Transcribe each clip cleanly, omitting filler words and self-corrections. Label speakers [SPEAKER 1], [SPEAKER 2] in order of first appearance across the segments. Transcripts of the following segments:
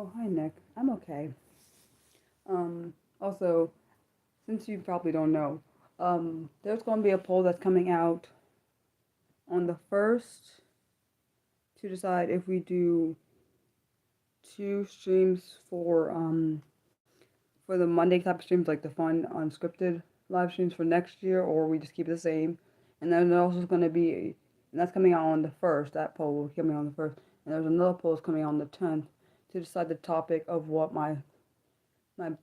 [SPEAKER 1] Oh, hi, Nick. I'm okay. Also, since you probably don't know, there's going to be a poll that's coming out on the first to decide if we do two streams for the Monday type of streams, like the fun unscripted live streams for next year, or we just keep it the same. And then there's also going to be, and that's coming out on the first. That poll will be coming out on the first, and there's another poll that's coming out on the 10th to decide the topic of what my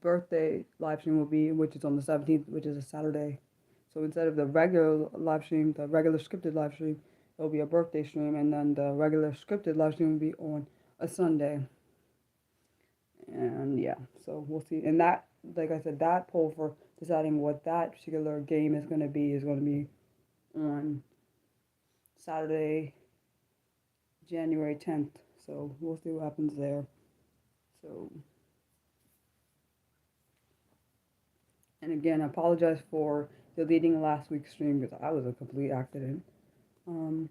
[SPEAKER 1] birthday live stream will be, which is on the 17th, which is a Saturday. So instead of the regular live stream, the regular scripted live stream, it'll be a birthday stream, and then the regular scripted live stream will be on a Sunday. And yeah, so we'll see. And that, like I said, that poll for deciding what that particular game is going to be on Saturday, January 10th. So we'll see what happens there. So, and again, I apologize for deleting last week's stream because I was a complete accident. Um,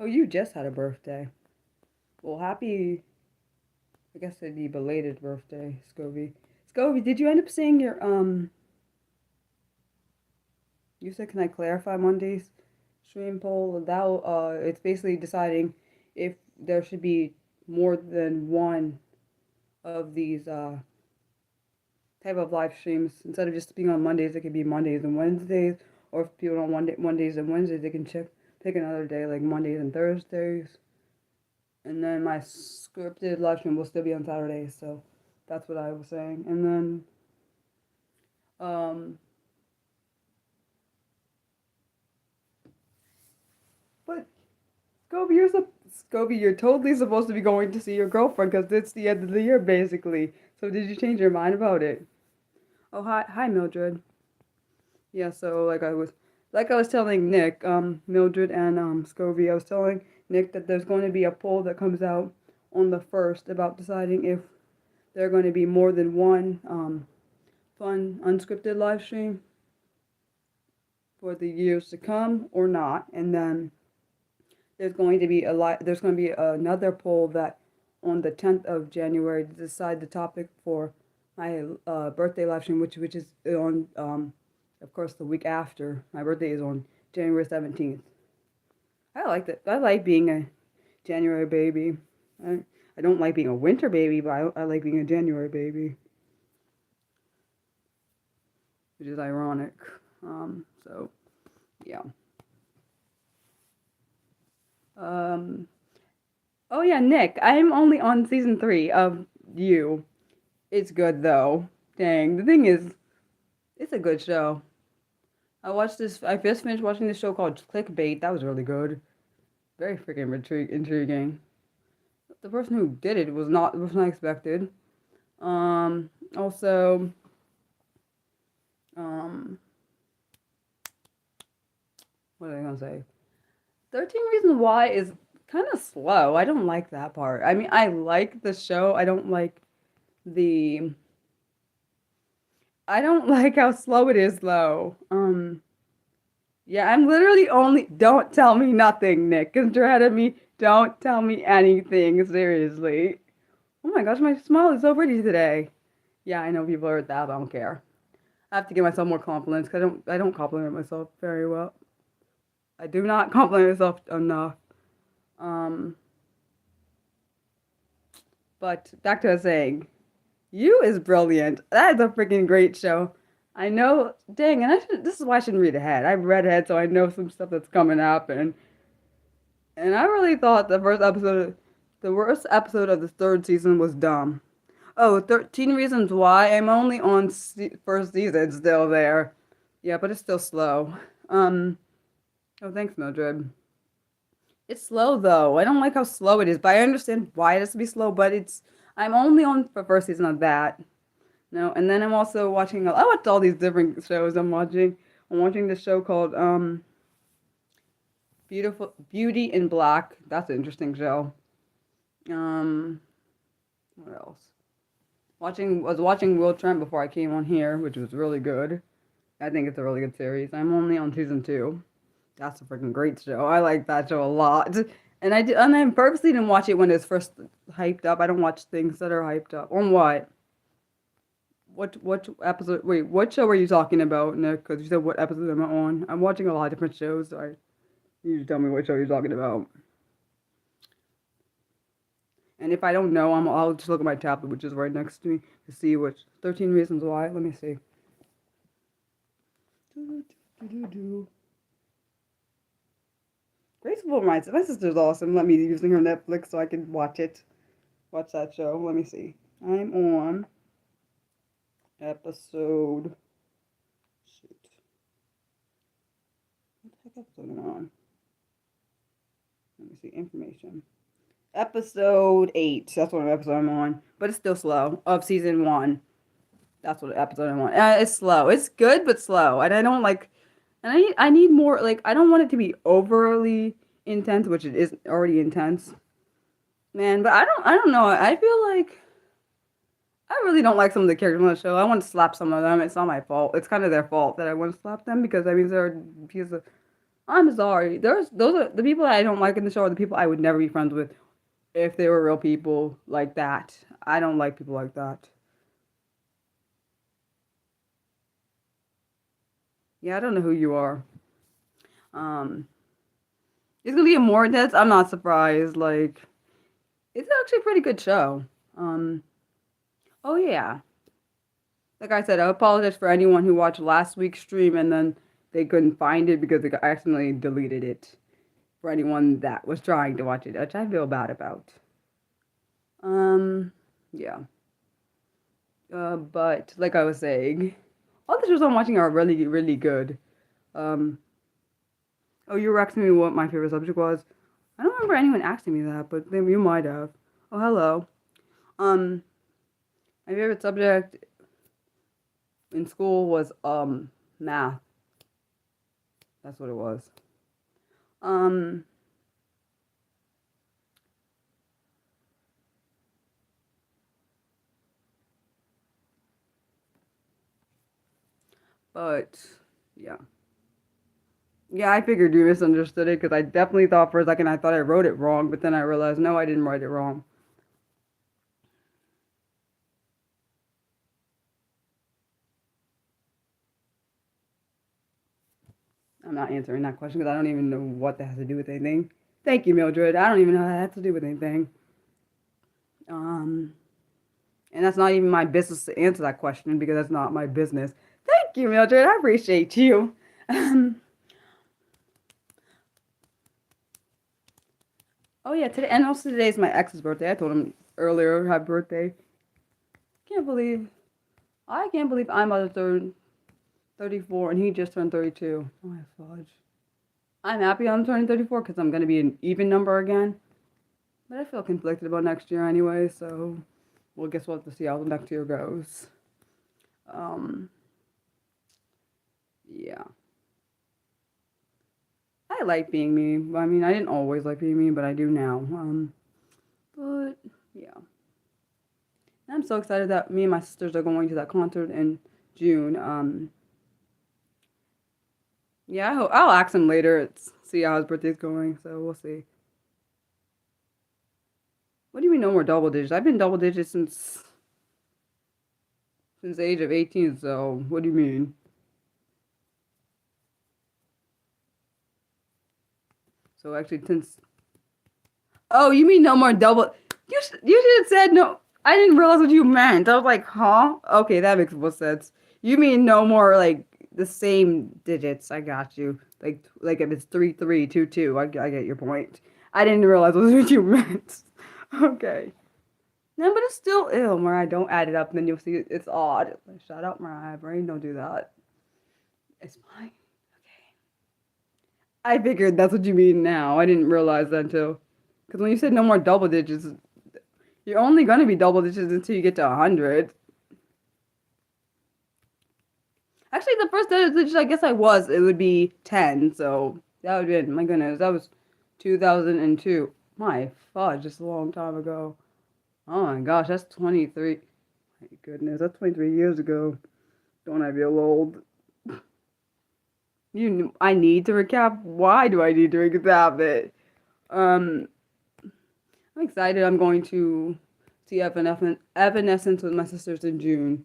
[SPEAKER 1] oh, you just had a birthday. Well, happy, I guess it'd be belated birthday, Scovy. Scovy, did you end up saying you said, can I clarify Monday's stream poll? It's basically deciding if there should be more than one of these type of live streams. Instead of just being on Mondays, it could be Mondays and Wednesdays. Or if people don't want Mondays and Wednesdays, they can pick another day like Mondays and Thursdays. And then my scripted live stream will still be on Saturdays. So that's what I was saying. And then but Scobie, you're totally supposed to be going to see your girlfriend because it's the end of the year basically. So did you change your mind about it? Oh, hi, Mildred. Yeah, so like I was telling Nick, Mildred and Scovey, I was telling Nick that there's going to be a poll that comes out on the first about deciding if there are going to be more than one fun unscripted live stream for the years to come or not, and then there's going to be another poll that on the 10th of January to decide the topic for my birthday live stream, which is on of course the week after. My birthday is on January 17th. I like that. I like being a January baby. I don't like being a winter baby, but I like being a January baby, which is ironic. So yeah. Um, oh yeah, Nick, I'm only on season 3 of You. It's good though. Dang, the thing is, it's a good show. I just finished watching this show called Clickbait. That was really good. Very freaking intriguing. The person who did it was not expected. Also, um, what was I gonna say? 13 Reasons Why is kind of slow. I don't like that part. I mean, I like the show. The I don't like how slow it is though. Yeah, I'm literally only don't tell me nothing, Nick. Cause you're ahead of me. Don't tell me anything, seriously. Oh my gosh, my smile is so pretty today. Yeah, I know people heard that, but I don't care. I have to give myself more compliments because I don't compliment myself very well. I do not compliment myself enough. Um, but back to what I was saying. You is brilliant. That is a freaking great show. I know, dang, and this is why I shouldn't read ahead. I've read ahead, so I know some stuff that's coming up, and I really thought the worst episode of the third season was dumb. Oh, 13 Reasons Why. I'm only on first season still there. Yeah, but it's still slow. Um, oh, thanks, Mildred. It's slow though. I don't like how slow it is, but I understand why it has to be slow. I'm only on the first season of that. No, and then I'm also watching. I watched all these different shows. I'm watching this show called Beauty in Black. That's an interesting show. Um, what else? Was watching Will Trent before I came on here, which was really good. I think it's a really good series. I'm only on season 2. That's a freaking great show. I like that show a lot. and I purposely didn't watch it when it's first hyped up. I don't watch things that are hyped up. On what? What episode? Wait, what show are you talking about, Nick? Because you said what episode am I on? I'm watching a lot of different shows, so I you need to tell me what show you're talking about. And if I don't know, I'll just look at my tablet, which is right next to me, to see which 13 Reasons Why. Let me see. Graceful Minds. My sister's awesome. Let me using her Netflix so I can watch it. Watch that show. Let me see. I'm on episode. Shoot. What the heck episode am I on? Let me see. Information. Episode 8. That's what episode I'm on. But it's still slow. Of season 1. That's what episode I'm on. It's slow. It's good, but slow. And I don't like. And I need more. Like, I don't want it to be overly intense, which it is already intense. Man, but I don't know. I feel like I really don't like some of the characters on the show. I want to slap some of them. It's not my fault. It's kind of their fault that I want to slap them because that means they're because of, I'm sorry. Those are the people I don't like in the show are the people I would never be friends with if they were real people like that. I don't like people like that. Yeah, I don't know who you are. Um, it's gonna be more intense. I'm not surprised. Like, it's actually a pretty good show. Um, oh yeah. Like I said, I apologize for anyone who watched last week's stream and then they couldn't find it because they accidentally deleted it. For anyone that was trying to watch it, which I feel bad about. Yeah. But like I was saying, all the shows I'm watching are really, really good. Um, oh, you were asking me what my favorite subject was. I don't remember anyone asking me that, but then you might have. Oh, hello. Um, my favorite subject in school was math. That's what it was. Um, but yeah. Yeah, I figured you misunderstood it because I definitely thought for a second I thought I wrote it wrong, but then I realized no, I didn't write it wrong. I'm not answering that question because I don't even know what that has to do with anything. Thank you, Mildred. I don't even know how that has to do with anything. Um, and that's not even my business to answer that question because that's not my business. Thank you, Mildred. I appreciate you. Um, oh yeah, today and also today is my ex's birthday. I told him earlier happy birthday. Can't believe I can't believe I'm on the third 34 and he just turned 32. Oh my fudge. I'm happy I'm turning 34 because I'm gonna be an even number again. But I feel conflicted about next year anyway, so we'll guess we'll have to see how the next year goes. Um, yeah. I like being me. I mean, I didn't always like being me, but I do now. But yeah. And I'm so excited that me and my sisters are going to that concert in June. Yeah, I'll ask him later. See how his birthday's going, so we'll see. What do you mean no more double digits? I've been double digits since the age of 18, so what do you mean? So actually, since oh, you mean no more double? You should have said no. I didn't realize what you meant. I was like, huh? Okay, that makes more sense. You mean no more like the same digits? I got you. Like if it's 3322, I get your point. I didn't realize what you meant. Okay. No, but it's still ill, Mariah. Don't add it up, and then you'll see it's odd. Like, shut up, Mariah. Brain, don't do that. It's fine. Okay. I figured that's what you mean now. I didn't realize that until, because when you said no more double digits, you're only going to be double digits until you get to 100. Actually, the first digit I guess it would be 10. So that would be, my goodness, that was 2002. My fudge, just a long time ago. Oh my gosh, that's 23. My goodness, that's 23 years ago. Don't I feel old? I need to recap. Why do I need to recap it? I'm excited. I'm going to see Evanescence with my sisters in June.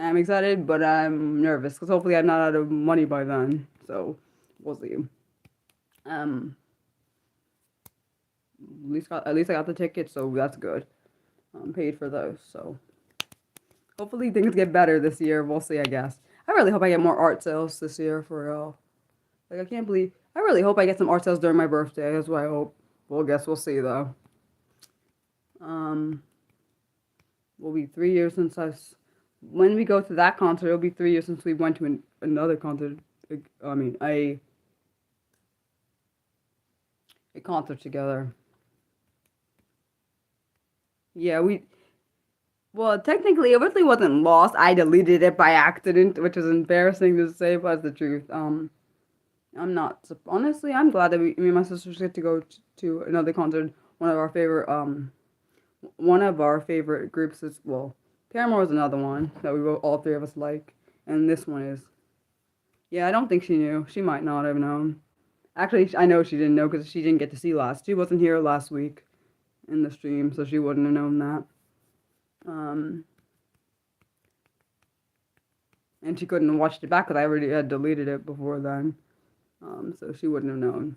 [SPEAKER 1] I'm excited, but I'm nervous because hopefully I'm not out of money by then. So we'll see. Um, at least I got the tickets, so that's good. I'm paid for those, so hopefully things get better this year. We'll see, I guess. I really hope I get more art sales this year for real. Like I can't believe. I really hope I get some art sales during my birthday. That's what I hope. Well, I guess we'll see though. Um, will be 3 years since when we go to that concert, it'll be 3 years since we went to another concert. I mean, a concert together. Yeah, well, technically, it really wasn't lost. I deleted it by accident, which is embarrassing to say, but it's the truth. I'm not, honestly, I'm glad that me and my sisters get to go to another concert. One of our favorite groups is, well, Paramore is another one that all three of us like. And this one is, yeah, I don't think she knew. She might not have known. Actually, I know she didn't know because she didn't get to see last. She wasn't here last week in the stream, so she wouldn't have known that. Um, and she couldn't have watched it back because I already had deleted it before then. So she wouldn't have known.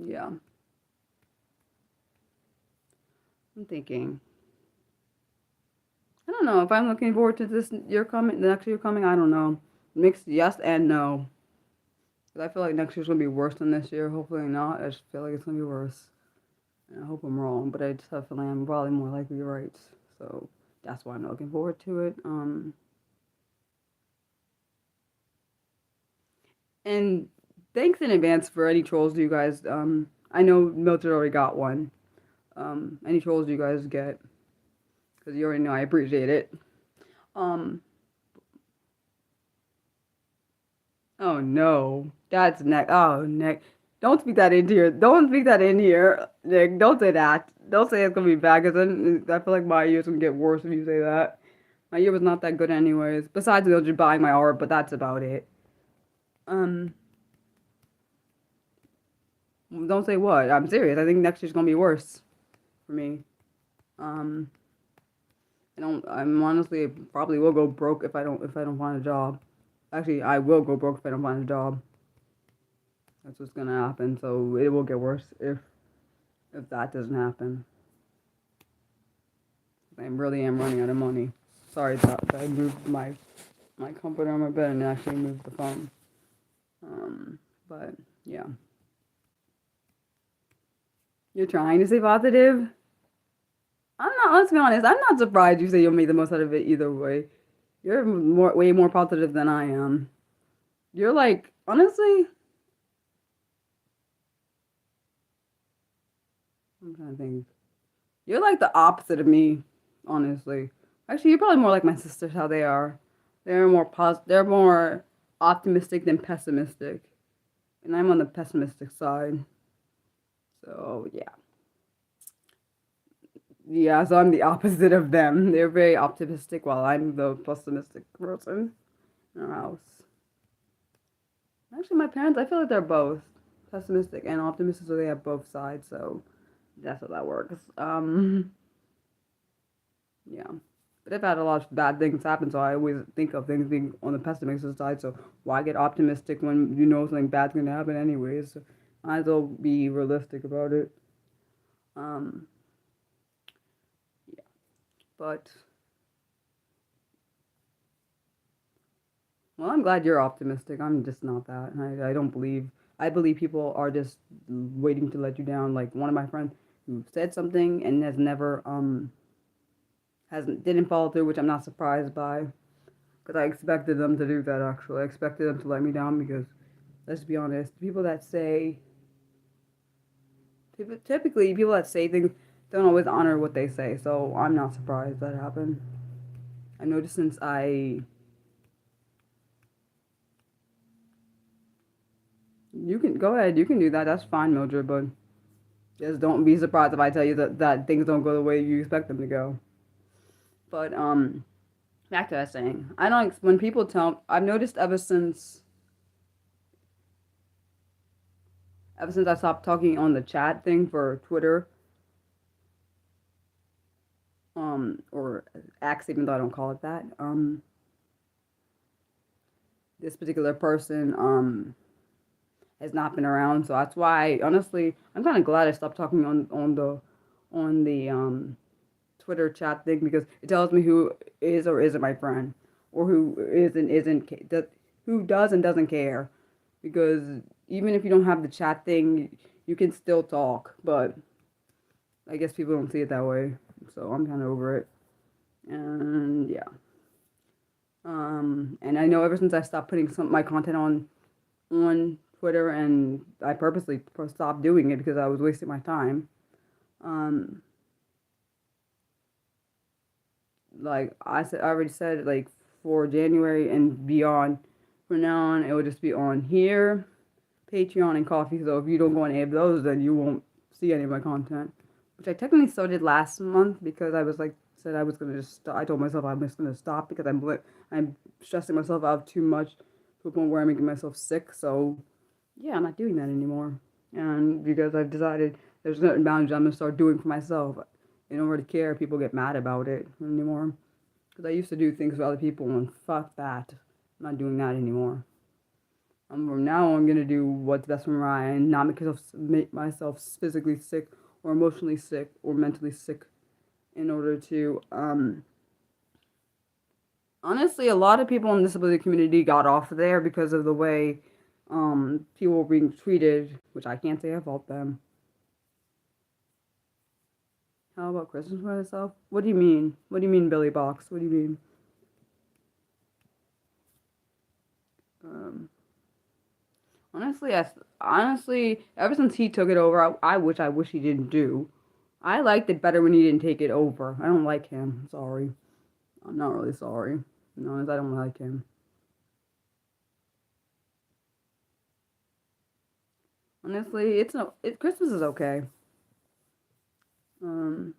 [SPEAKER 1] Yeah. I'm thinking. I don't know if I'm looking forward to this year coming, the next year coming. I don't know. Mixed yes and no. 'Cause I feel like next year's gonna be worse than this year. Hopefully not. I just feel like it's gonna be worse. And I hope I'm wrong, but I just have a feeling I'm probably more likely right. So that's why I'm looking forward to it. And thanks in advance for any trolls you guys. I know Mildred already got one. Any trolls you guys get, because you already know I appreciate it. Um, oh no, that's Nick. Oh, Nick, don't speak that into here. Don't speak that in here, Nick. Don't say that. Don't say it's gonna be bad, because then I feel like my year's gonna get worse if you say that. My year was not that good anyways. Besides Mildred buying my art, but that's about it. Um, don't say what. I'm serious. I think next year's gonna be worse for me. Um, I'm honestly probably will go broke if I don't find a job. Actually, I will go broke if I don't find a job. That's what's gonna happen. So it will get worse if that doesn't happen. I really am running out of money. Sorry that I moved my comforter on my bed and actually moved the phone. But yeah, you're trying to stay positive. I'm not. Let's be honest. I'm not surprised you say you'll make the most out of it either way. You're way more positive than I am. You're like, honestly, I'm trying to think. You're like the opposite of me, honestly. Actually, you're probably more like my sisters, how they are. They're more optimistic than pessimistic. And I'm on the pessimistic side. So, yeah. Yeah, so I'm the opposite of them. They're very optimistic while I'm the pessimistic person in our house. Actually, my parents, I feel like they're both pessimistic and optimistic, so they have both sides, so that's how that works. Yeah. But I've had a lot of bad things happen, so I always think of things being on the pessimistic side. So why get optimistic when you know something bad's gonna happen anyways? So I might as well be realistic about it. Um, yeah. But well, I'm glad you're optimistic. I'm just not that. I don't believe. I believe people are just waiting to let you down. Like one of my friends who said something and has never hasn't didn't follow through, which I'm not surprised by. Because I expected them to do that, actually. I expected them to let me down because, let's be honest, typically, people that say things don't always honor what they say, so I'm not surprised that happened. I noticed since you can, go ahead, you can do that, that's fine, Mildred, but just don't be surprised if I tell you that things don't go the way you expect them to go. But, back to that saying, I don't, when people ever since I stopped talking on the chat thing for Twitter, or X, even though I don't call it that, this particular person, has not been around. So that's why, honestly, I'm kind of glad I stopped talking on the Twitter chat thing because it tells me who is or isn't my friend, or who is and isn't who does and doesn't care. Because even if you don't have the chat thing, you can still talk. But I guess people don't see it that way, so I'm kind of over it. And yeah. And I know ever since I stopped putting some my content on Twitter, and I purposely stopped doing it because I was wasting my time. Um, like I said, I already said, like for January and beyond, from now on it will just be on here, Patreon, and Coffee. So if you don't go on any of those, then you won't see any of my content, which I technically started last month because I was like said I was gonna just stop. I told myself I'm just gonna stop because I'm stressing myself out too much to a point where I'm making myself sick. So yeah, I'm not doing that anymore. And because I've decided there's certain boundaries I'm gonna start doing for myself. I don't really care if people get mad about it anymore. Because I used to do things for other people, and fuck that. I'm not doing that anymore. From now on, I'm gonna do what's best for Mariah and not make myself physically sick or emotionally sick or mentally sick in order to honestly, a lot of people in the disability community got off there because of the way people were being treated, which I can't say I fault them. How about Christmas by itself? What do you mean? What do you mean, Billy Box? What do you mean? Um, honestly, ever since he took it over, I wish he didn't do. I liked it better when he didn't take it over. I don't like him. Sorry. I'm not really sorry. No, I don't like him. Honestly, Christmas is okay. Um,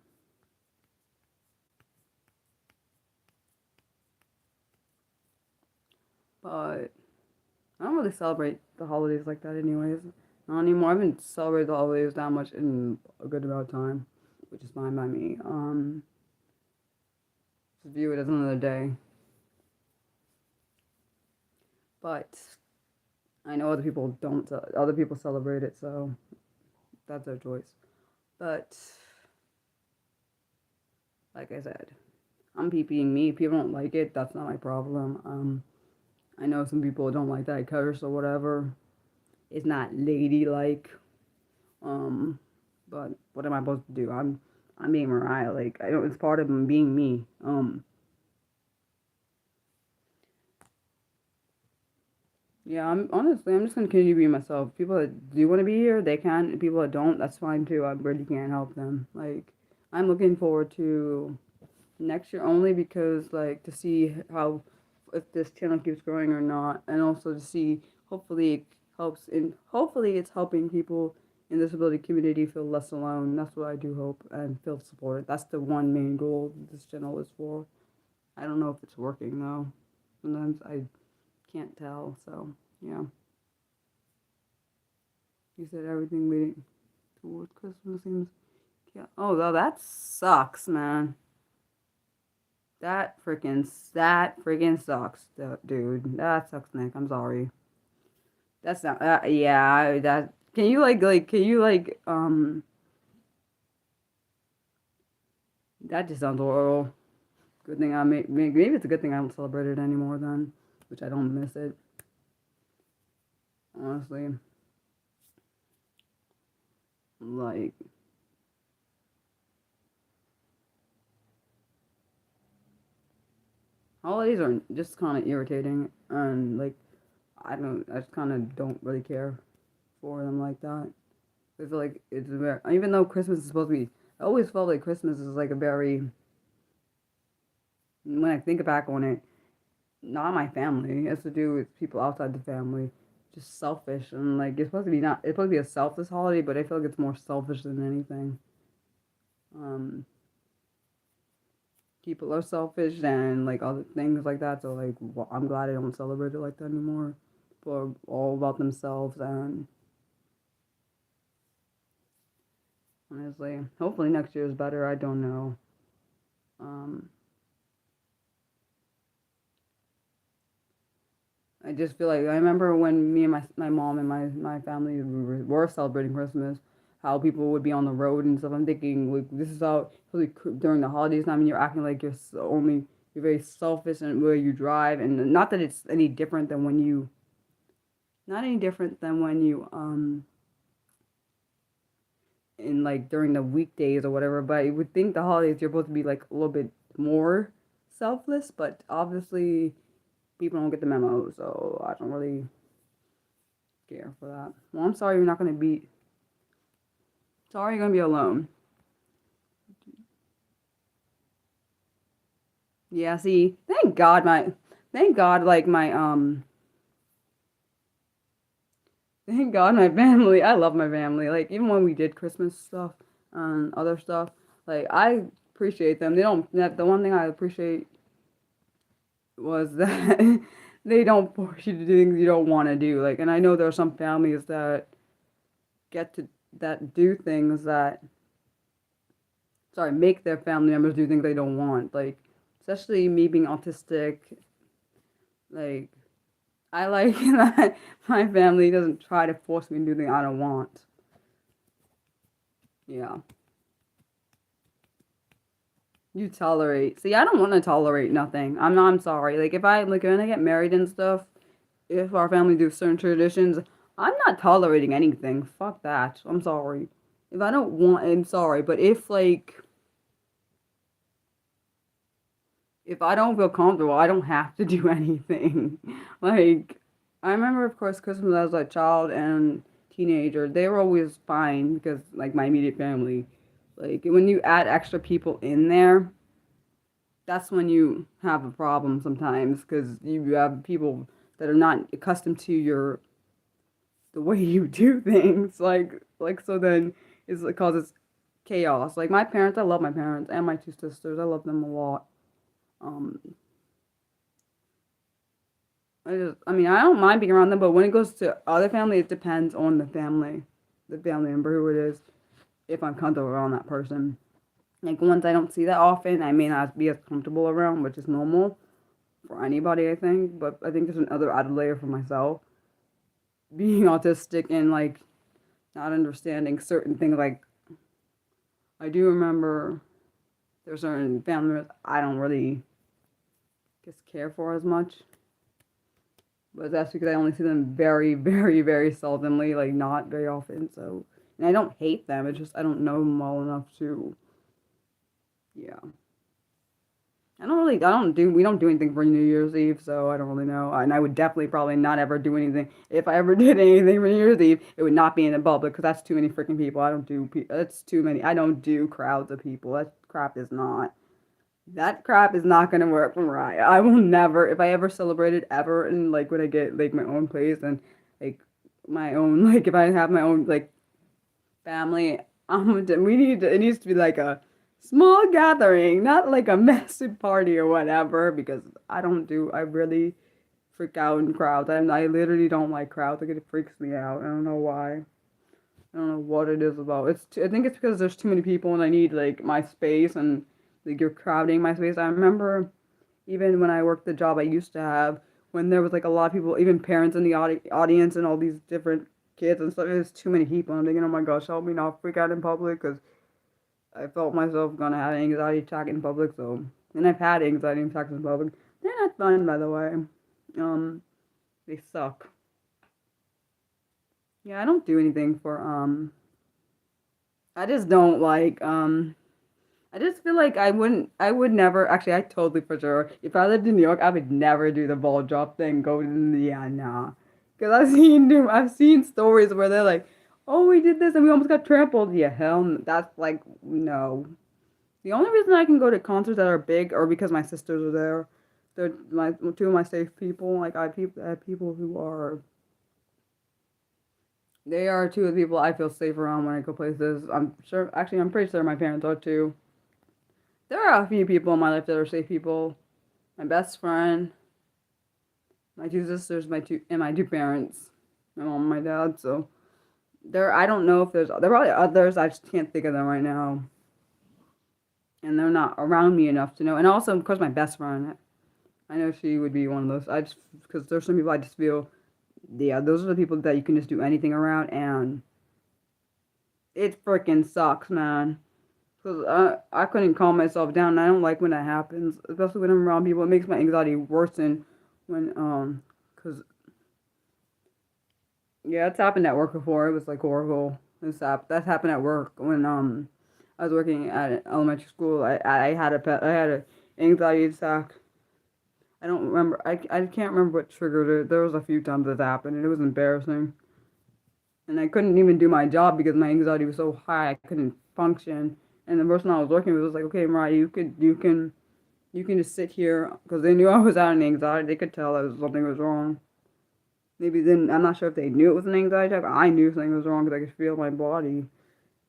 [SPEAKER 1] but I don't really celebrate the holidays like that anyways. Not anymore. I haven't celebrated the holidays that much in a good amount of time, which is fine by me. Just view it as another day. But I know other people don't. Other people celebrate it, so that's their choice. But like I said, I'm PPing me. If people don't like it, that's not my problem. I know some people don't like that I curse or whatever. It's not ladylike. Um, but what am I supposed to do? I'm being Mariah. Like I don't. It's part of being me. Yeah. I'm just gonna continue being myself. People that do want to be here, they can. People that don't, that's fine too. I really can't help them. Like I'm looking forward to next year only because like to see how if this channel keeps growing or not, and also to see hopefully it hopefully it's helping people in the disability community feel less alone. That's what I do hope and feel supported. That's the one main goal this channel is for. I don't know if it's working though. Sometimes I can't tell. So yeah, you said everything leading towards Christmas seems. Yeah. Oh, well, that sucks, man. That freaking sucks, dude. That sucks, Nick. I'm sorry. That's not. Yeah. That. Can you Can you That just sounds horrible. Good thing maybe it's a good thing I don't celebrate it anymore then, which I don't miss it. Honestly, like holidays are just kind of irritating, and like I just kind of don't really care for them like that. I feel like it's very, even though Christmas is supposed to be, I always felt like Christmas is like a very, when I think back on it, not my family. It has to do with people outside the family. Just selfish and like it's supposed to be a selfless holiday, but I feel like it's more selfish than anything. Um, People are selfish and like other things like that. So like, I'm glad I don't celebrate it like that anymore. People are all about themselves and honestly. Hopefully next year is better. I don't know. Um, I just feel like I remember when me and my mom and my family were celebrating Christmas, how people would be on the road and stuff. I'm thinking like this is how during the holidays time you're acting like you're very selfish in where you drive, and not that it's any different than when you not any different than when you in like during the weekdays or whatever. But you would think the holidays you're supposed to be like a little bit more selfless, but obviously people don't get the memo, so I don't really care for that. Well, I'm sorry you're not gonna be. Sorry you're gonna be alone. Yeah. See, thank God, like thank God my family. I love my family. Like even when we did Christmas stuff and other stuff, like I appreciate them. They don't. The one thing I appreciate was that they don't force you to do things you don't want to do. Like, and I know there are some families that get to that do things that sorry, make their family members do things they don't want. Like, especially me being autistic, like, I like that my family doesn't try to force me to do things I don't want. Yeah. You tolerate. See, I don't want to tolerate nothing. I'm sorry. Like, if I, like, when I get married and stuff, if our family do certain traditions, I'm not tolerating anything. Fuck that. I'm sorry. If I don't want, I'm sorry. But if I don't feel comfortable, I don't have to do anything. Like, I remember, of course, Christmas as a child and teenager, they were always fine because, like, my immediate family. Like, when you add extra people in there, that's when you have a problem sometimes because you have people that are not accustomed to the way you do things. So then it causes chaos. Like, my parents, I love my parents and my two sisters. I love them a lot. Um, I mean, I don't mind being around them, but when it goes to other family, it depends on the family member who it is, if I'm comfortable around that person. Like, ones I don't see that often, I may not be as comfortable around, which is normal for anybody, I think. But I think there's another added layer for myself. Being autistic and, like, not understanding certain things. Like, I do remember there's certain family members I don't really just care for as much. But that's because I only see them very, very, very seldomly, like not very often. So, and I don't hate them. It's just I don't know them well enough to, yeah. We don't do anything for New Year's Eve, so I don't really know. And I would definitely probably not ever do anything. If I ever did anything for New Year's Eve, it would not be in the public because that's too many freaking people. That's too many. I don't do crowds of people. That crap is not gonna work for Mariah. I will never, if I ever celebrated ever, and like when I get like my own place and like my own, like if I have my own like family, it needs to be like a small gathering, not like a massive party or whatever, because I really freak out in crowds. I literally don't like crowds. Like it freaks me out. I don't know why. I don't know what it is about. I think it's because there's too many people and I need like my space and like you're crowding my space. I remember even when I worked the job I used to have, when there was like a lot of people, even parents in the audience and all these different kids and stuff, there's too many people. I'm thinking, oh my gosh, help me not freak out in public because I felt myself gonna have an anxiety attack in public. So, and I've had anxiety attacks in public. They're not fun, by the way. Um, they suck. Yeah, I don't do anything for I just don't like I just feel like I would never, actually, I totally for sure, if I lived in New York, I would never do the ball drop thing, go to the, yeah, nah. Because I've seen stories where they're like, oh, we did this and we almost got trampled. Yeah, that's like, no. The only reason I can go to concerts that are big are because my sisters are there. They're two of my safe people. Like, I have people who are, they are two of the people I feel safe around when I go places. I'm pretty sure my parents are too. There are a few people in my life that are safe people. My best friend, my two sisters, my two parents, my mom and my dad. So I don't know if there are probably others. I just can't think of them right now, and they're not around me enough to know. And also, of course, my best friend. I know she would be one of those. I just because there's some people I just feel, yeah, those are the people that you can just do anything around, and it freaking sucks, man. Because I couldn't calm myself down. And I don't like when that happens, especially when I'm around people. It makes my anxiety worsen when because yeah, it's happened at work before. It was like horrible. That's happened at work when I was working at an elementary school. I had I had a anxiety attack. I don't remember. I can't remember what triggered it. There was a few times that happened, and it was embarrassing. And I couldn't even do my job because my anxiety was so high. I couldn't function. And the person I was working with was like, "Okay, Mariah, you can just sit here," because they knew I was out of anxiety. They could tell that something was wrong. Maybe then I'm not sure if they knew it was an anxiety attack. I knew something was wrong because I could feel my body.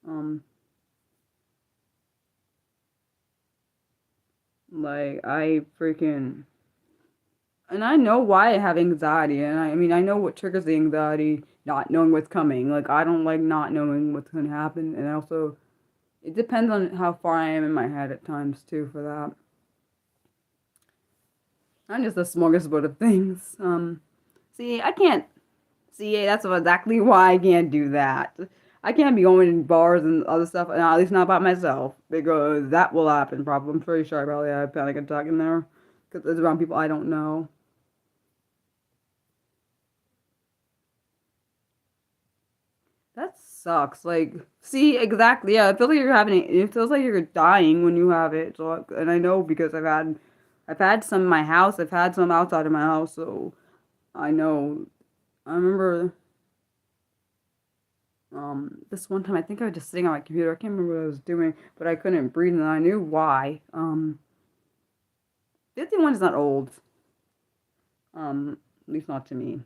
[SPEAKER 1] Um, like I freaking and I know why I have anxiety, and I mean I know what triggers the anxiety, not knowing what's coming. Like I don't like not knowing what's gonna happen, and also it depends on how far I am in my head at times too. For that, I'm just a smorgasbord of things. See, I can't. See, that's exactly why I can't do that. I can't be going in bars and other stuff, and at least not by myself, because that will happen. Probably, I'm pretty sure I probably had a panic attack in there, because it's around people I don't know. That sucks. Like, see, exactly. Yeah, it feels like you're having it. It feels like you're dying when you have it. So, and I know because I've had some in my house. I've had some outside of my house. So I know. I remember, this one time. I think I was just sitting on my computer. I can't remember what I was doing, but I couldn't breathe, and I knew why. 51 is not old. At least not to me.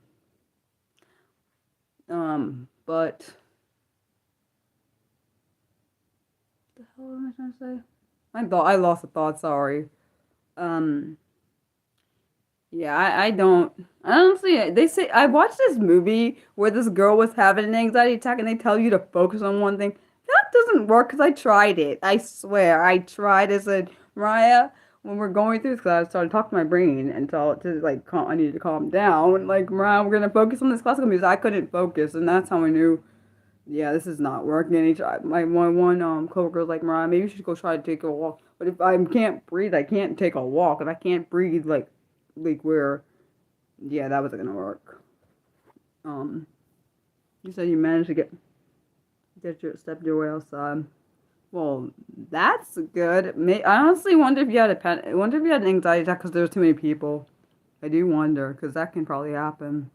[SPEAKER 1] But what the hell am I trying to say? I lost the thought. Sorry. Um, yeah, I don't see it. They say I watched this movie where this girl was having an anxiety attack, and they tell you to focus on one thing. That doesn't work because I tried it. I swear, I tried. I said, Mariah, when we're going through this, because I started talking to my brain and tell it to like, I needed to calm down. Like, Mariah, we're gonna focus on this classical music. I couldn't focus, and that's how I knew. Yeah, this is not working. And he tried. My one coworker was like, Mariah, maybe you should go try to take a walk. But if I can't breathe, I can't take a walk. If I can't breathe, like where, yeah, that wasn't gonna work. Um, you said you managed to get your step your way outside. Well, that's good. I honestly wonder if you had I wonder if you had an anxiety attack because there's too many people. I do wonder because that can probably happen.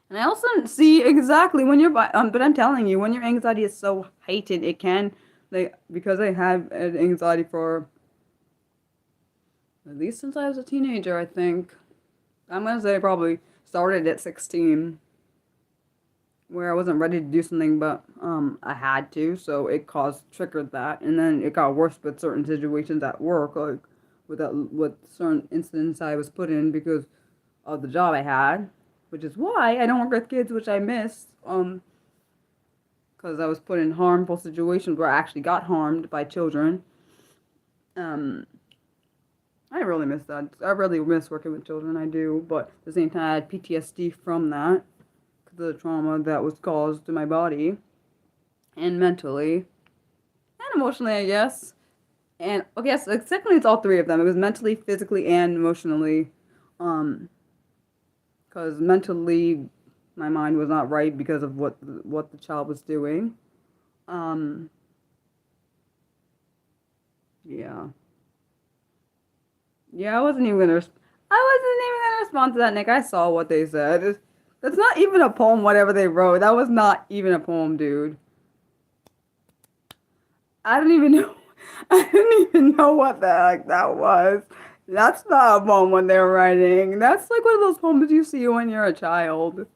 [SPEAKER 1] And I also see exactly when but I'm telling you, when your anxiety is so heightened, it can, like, because I have an anxiety for at least since I was a teenager, I think. I'm gonna say probably started at 16, where I wasn't ready to do something, but I had to, so it triggered that, and then it got worse with certain situations at work, like with certain incidents I was put in because of the job I had, which is why I don't work with kids, which I miss, because I was put in harmful situations where I actually got harmed by children. Um, I really miss that. I really miss working with children. I do, but at the same time, I had PTSD from that because of the trauma that was caused to my body and mentally and emotionally, I guess. And okay, yes, technically it's all three of them. It was mentally, physically, and emotionally. Um, because mentally, my mind was not right because of what the child was doing. Um, yeah. Yeah, I wasn't even gonna respond to that, Nick. I saw what they said. That's not even a poem, whatever they wrote. That was not even a poem, dude. I don't even know. I didn't even know what the heck that was. That's not a poem when they're writing. That's like one of those poems you see when you're a child.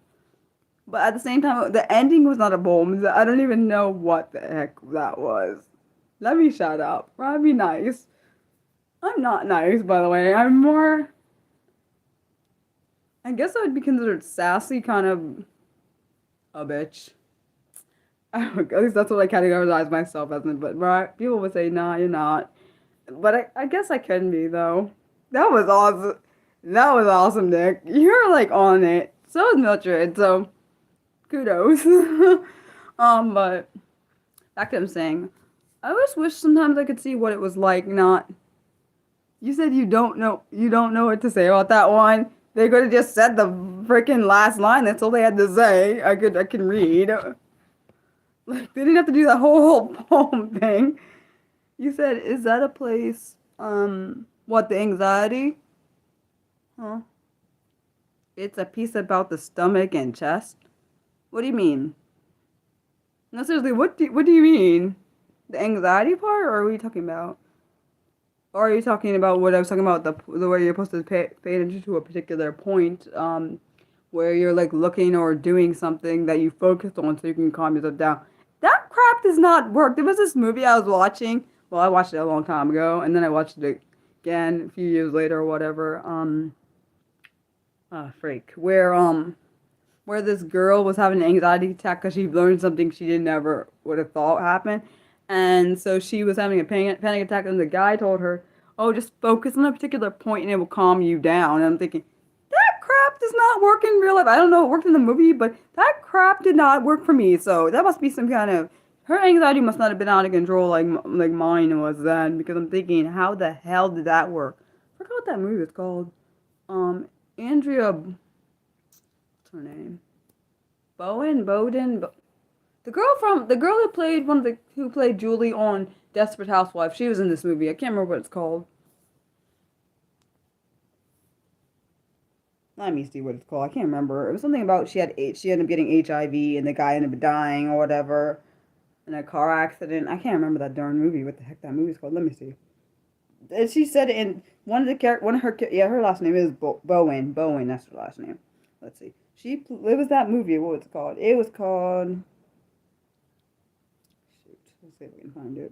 [SPEAKER 1] But at the same time, the ending was not a poem. I don't even know what the heck that was. Let me shut up. I'd be nice. I'm not nice, by the way. I'm more. I guess I would be considered sassy, kind of a bitch. At least that's what I categorize myself as. But right, people would say, "Nah, you're not." But I guess I can be though. That was awesome. That was awesome, Nick. You're like on it. So is Mildred. So kudos. But back to him saying, I just wish sometimes I could see what it was like. Not. You said you don't know. You don't know what to say about that one. They could have just said the freaking last line. That's all they had to say. I can read. Like they didn't have to do that whole poem thing. You said, is that a place? What, the anxiety? Huh? It's a piece about the stomach and chest. What do you mean? No, seriously, what do you mean? The anxiety part, or are we talking about? Or are you talking about what I was talking about, the way you're supposed to pay attention to a particular point, where you're like looking or doing something that you focused on so you can calm yourself down. That crap does not work. There was this movie I was watching. Well, I watched it a long time ago, and then I watched it again a few years later or whatever. Where this girl was having an anxiety attack because she learned something she didn't ever would have thought happened, and so she was having a panic attack, and the guy told her, "Oh, just focus on a particular point, and it will calm you down." And I'm thinking, that crap does not work in real life. I don't know, it worked in the movie, but that crap did not work for me. So that must be some kind of her anxiety must not have been out of control like mine was then, because I'm thinking, how the hell did that work? I forgot what that movie is called. Andrea, what's her name? Bowden. The girl who played who played Julie on Desperate Housewives. She was in this movie. I can't remember what it's called. Let me see what it's called. I can't remember. It was something about she ended up getting HIV and the guy ended up dying or whatever in a car accident. I can't remember that darn movie. What the heck that movie's called? Let me see. And she said it in her last name is Bowen. Bowen, that's her last name. Let's see. It was that movie. What was it called? It was called. Shoot. Let's see if we can find it.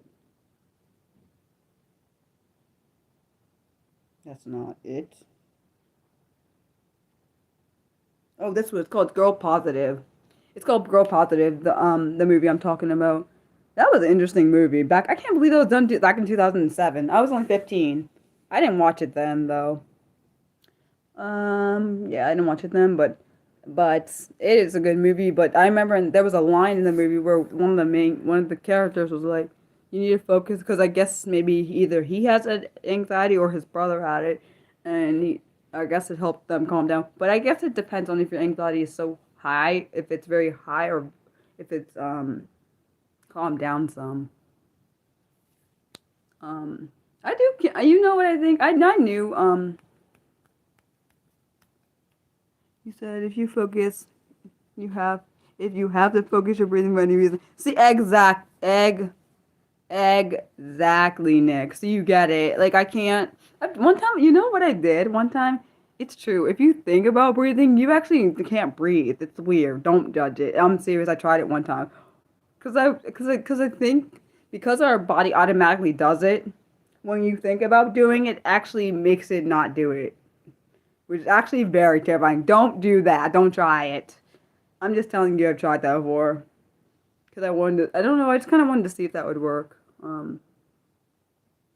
[SPEAKER 1] That's not it. Oh, this was called Girl Positive. It's called Girl Positive, the movie I'm talking about. That was an interesting movie. I can't believe it was done back in 2007. I was only 15. I didn't watch it then though. Yeah, I didn't watch it then, but it is a good movie. But I remember there was a line in the movie where one of the characters was like, "You need to focus," because I guess maybe either he has an anxiety or his brother had it, and I guess it helped them calm down. But I guess it depends on if your anxiety is so high, if it's very high, or if it's calmed down some. I do. You know what I think? I knew. You said if you focus, you have. If you have to focus your breathing for any reason. See, exactly, Nick. So you get it. Like I can't. One time, you know what I did? One time, it's true. If you think about breathing, you actually can't breathe. It's weird. Don't judge it. I'm serious. I tried it one time. Cause I think because our body automatically does it, when you think about doing it, actually makes it not do it, which is actually very terrifying. Don't do that. Don't try it. I'm just telling you, I've tried that before. Cause I wanted to, I don't know. I just kind of wanted to see if that would work.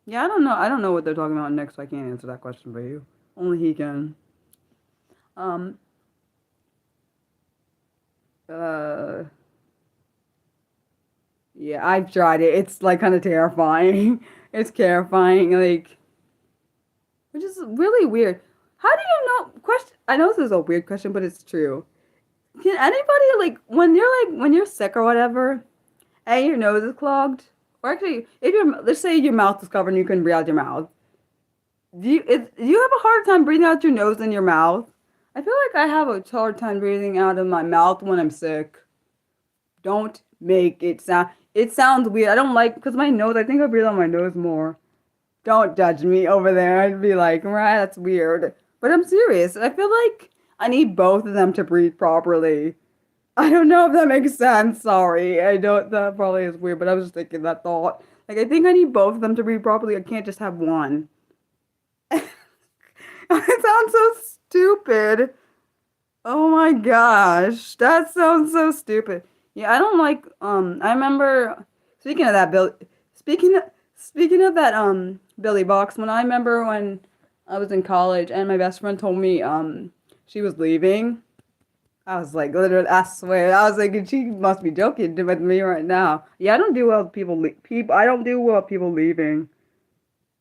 [SPEAKER 1] Yeah, I don't know. I don't know what they're talking about next, so I can't answer that question for you. Only he can. Um. Uh. Yeah, I've tried it. It's like kind of terrifying. It's terrifying, like, which is really weird. How do you know? Question. I know this is a weird question, but it's true. Can anybody when you're sick or whatever, and your nose is clogged, or actually, if let's say your mouth is covered and you couldn't breathe out your mouth, do you have a hard time breathing out your nose and your mouth? I feel like I have a hard time breathing out of my mouth when I'm sick. Don't make it sound. It sounds weird. I don't like because my nose. I think I breathe on my nose more. Don't judge me over there. I'd be like, right, that's weird. But I'm serious. I feel like I need both of them to breathe properly. I don't know if that makes sense. Sorry. I don't. That probably is weird, but I was just thinking that thought. Like, I think I need both of them to breathe properly. I can't just have one. It sounds so stupid. Oh my gosh. That sounds so stupid. Yeah, I don't like. I remember speaking of that Bill. Speaking speaking of that Billy Box. When I remember when I was in college and my best friend told me she was leaving. I was like, literally, I swear, I was like, she must be joking with me right now. Yeah, I don't do well with people. I don't do well with people leaving.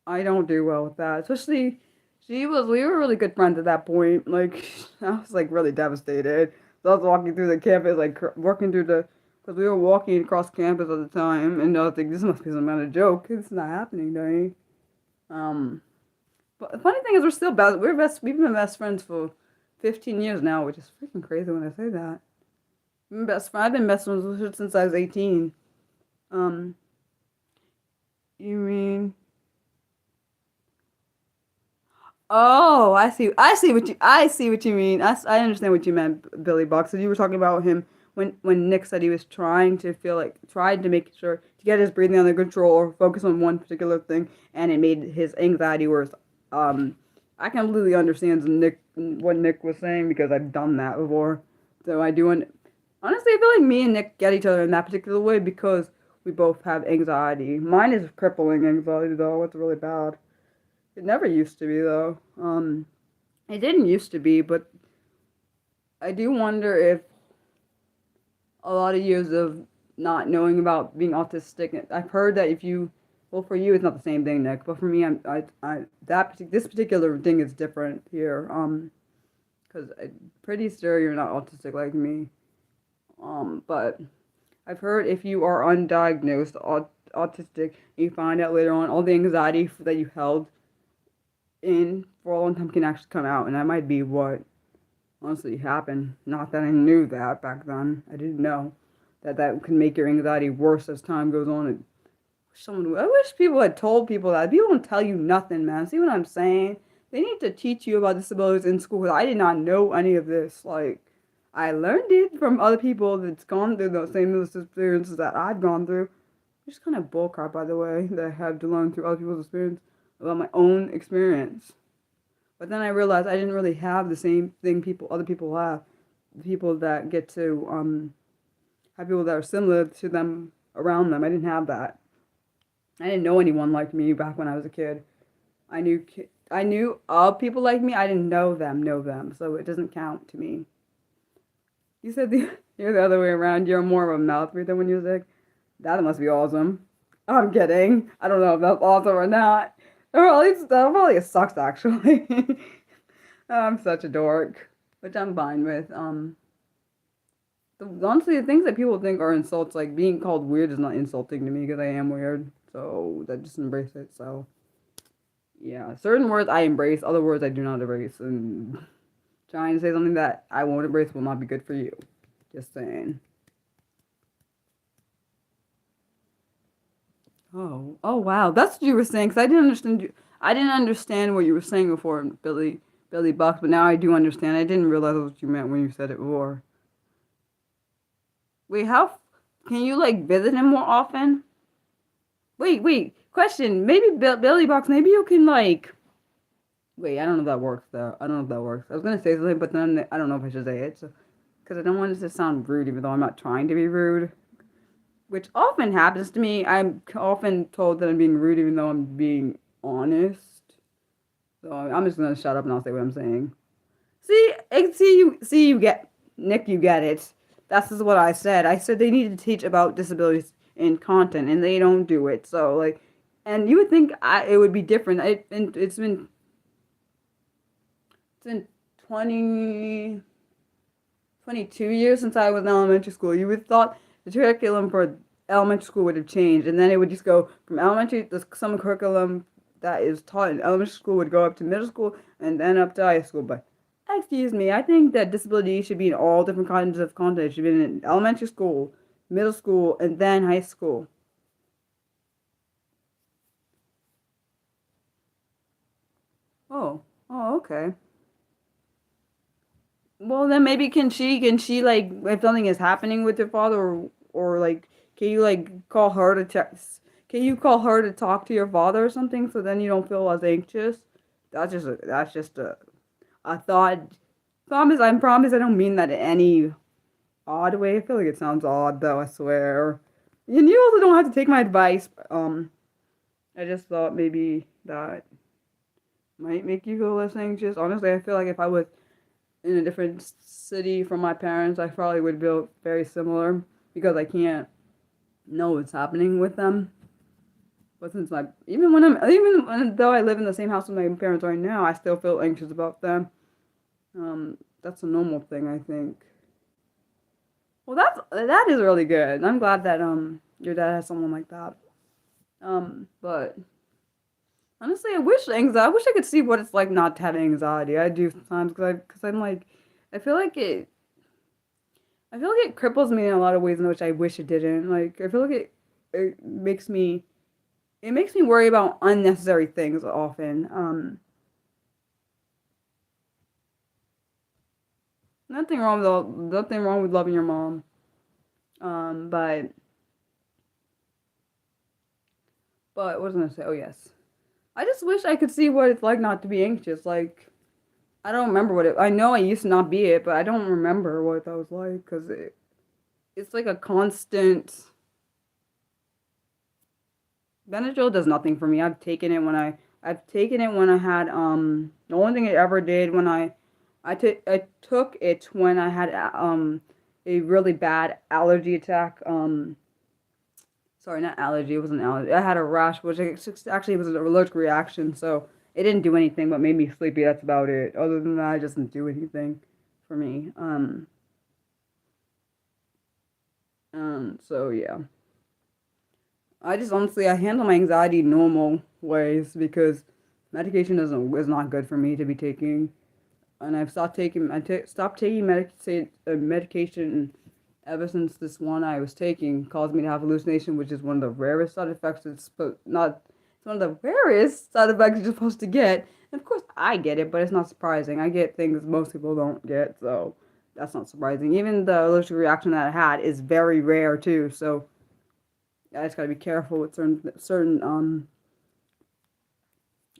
[SPEAKER 1] I don't do well with that. Especially, we were really good friends at that point. Like, I was like really devastated. So I was walking through the campus, like walking through because we were walking across campus at the time, and I was like, this must be some kind of joke. It's not happening to me. Um, but the funny thing is, we're still best. We've been best friends for 15 years now, which is freaking crazy when I say that. I've been best friends with her since I was 18. Um, you mean? Oh, I see what you mean. I understand what you meant, Billy Buck. So you were talking about him when Nick said he was tried to make sure to get his breathing under control or focus on one particular thing, and it made his anxiety worse. Um, I completely understand what Nick was saying because I've done that before. So I do. Honestly, I feel like me and Nick get each other in that particular way because we both have anxiety. Mine is crippling anxiety though. It's really bad. It never used to be though. It didn't used to be, but I do wonder if a lot of years of not knowing about being autistic. I've heard that if you, well, for you it's not the same thing, Nick, but for me, this particular thing is different here. Because I'm pretty sure you're not autistic like me. But I've heard if you are undiagnosed autistic, you find out later on all the anxiety that you held in for a long time can actually come out, and that might be what honestly happened. Not that I knew that back then. I didn't know that can make your anxiety worse as time goes on. I wish people had told people that. People don't tell you nothing, man. See what I'm saying? They need to teach you about disabilities in school. 'Cause I did not know any of this. Like, I learned it from other people that's gone through the same experiences that I've gone through. Which is kind of bullcrap, by the way, that I had to learn through other people's experience about my own experience. But then I realized I didn't really have the same thing other people have. People that get to have people that are similar to them around them. I didn't have that. I didn't know anyone like me back when I was a kid. I knew of people like me. I didn't know them, so it doesn't count to me. You said you're the other way around. You're more of a mouth breather when you're sick. That must be awesome. I'm kidding. I don't know if that's awesome or not. Or at least that probably sucks actually. I'm such a dork, which I'm fine with. Honestly, the things that people think are insults, like being called weird, is not insulting to me because I am weird. So that just embrace it. So yeah, certain words I embrace, other words I do not embrace, and trying to say something that I won't embrace will not be good for you. Just saying. Oh wow, that's what you were saying. Cause I didn't understand you. I didn't understand what you were saying before, Billy Bucks. But now I do understand. I didn't realize what you meant when you said it before. Wait, can you like visit him more often? Wait. Question. Maybe Billy Bucks. Maybe you can like. Wait, I don't know if that works though. I don't know if that works. I was gonna say something, but then I don't know if I should say it. So, because I don't want it to sound rude, even though I'm not trying to be rude. Which often happens to me. I'm often told that I'm being rude even though I'm being honest. So I'm just gonna shut up and I'll say what I'm saying. You get Nick, you get it. That's just what I said. I said they need to teach about disabilities in content, and they don't do it. So like, and you would think it would be different. It's been 20, 22 years since I was in elementary school. You would have thought the curriculum for elementary school would have changed, and then it would just go from elementary, the summer curriculum that is taught in elementary school would go up to middle school and then up to high school. But excuse me, I think that disability should be in all different kinds of content. It should be in elementary school, middle school, and then high school. Oh, okay. Well, then maybe can she like if something is happening with your father or like can you like call her to text? Can you call her to talk to your father or something so then you don't feel as anxious? That's just a thought. I promise I don't mean that in any odd way. I feel like it sounds odd though, I swear. And you also don't have to take my advice. I just thought maybe that might make you feel less anxious. Honestly, I feel like if I was in a different city from my parents, I probably would feel very similar because I can't know what's happening with them. But since my even when, though I live in the same house with my parents right now, I still feel anxious about them. That's a normal thing, I think. Well, that is really good. I'm glad that your dad has someone like that. But honestly, I wish I could see what it's like not to have anxiety. I do sometimes because I'm like, I feel like it, I feel like it cripples me in a lot of ways in which I wish it didn't. Like, I feel like it makes me worry about unnecessary things often. Nothing wrong with loving your mom. But what was I gonna say? Oh yes, I just wish I could see what it's like not to be anxious. Like, I don't remember what it. I know I used to not be it, but I don't remember what that was like because it's like a constant. Benadryl does nothing for me. I've taken it when I had the only thing it ever did when I took it when I had a really bad allergy attack. Sorry, not allergy. It wasn't allergy. I had a rash, which actually was an allergic reaction. So it didn't do anything but made me sleepy. That's about it. Other than that, it doesn't do anything for me. So yeah. I just honestly I handle my anxiety normal ways because medication is not good for me to be taking, and I've stopped taking medication ever since this one I was taking caused me to have hallucination, which is one of the rarest side effects. It's one of the rarest side effects you're supposed to get. And of course, I get it, but it's not surprising. I get things most people don't get, so that's not surprising. Even the allergic reaction that I had is very rare too, so I just gotta be careful with certain and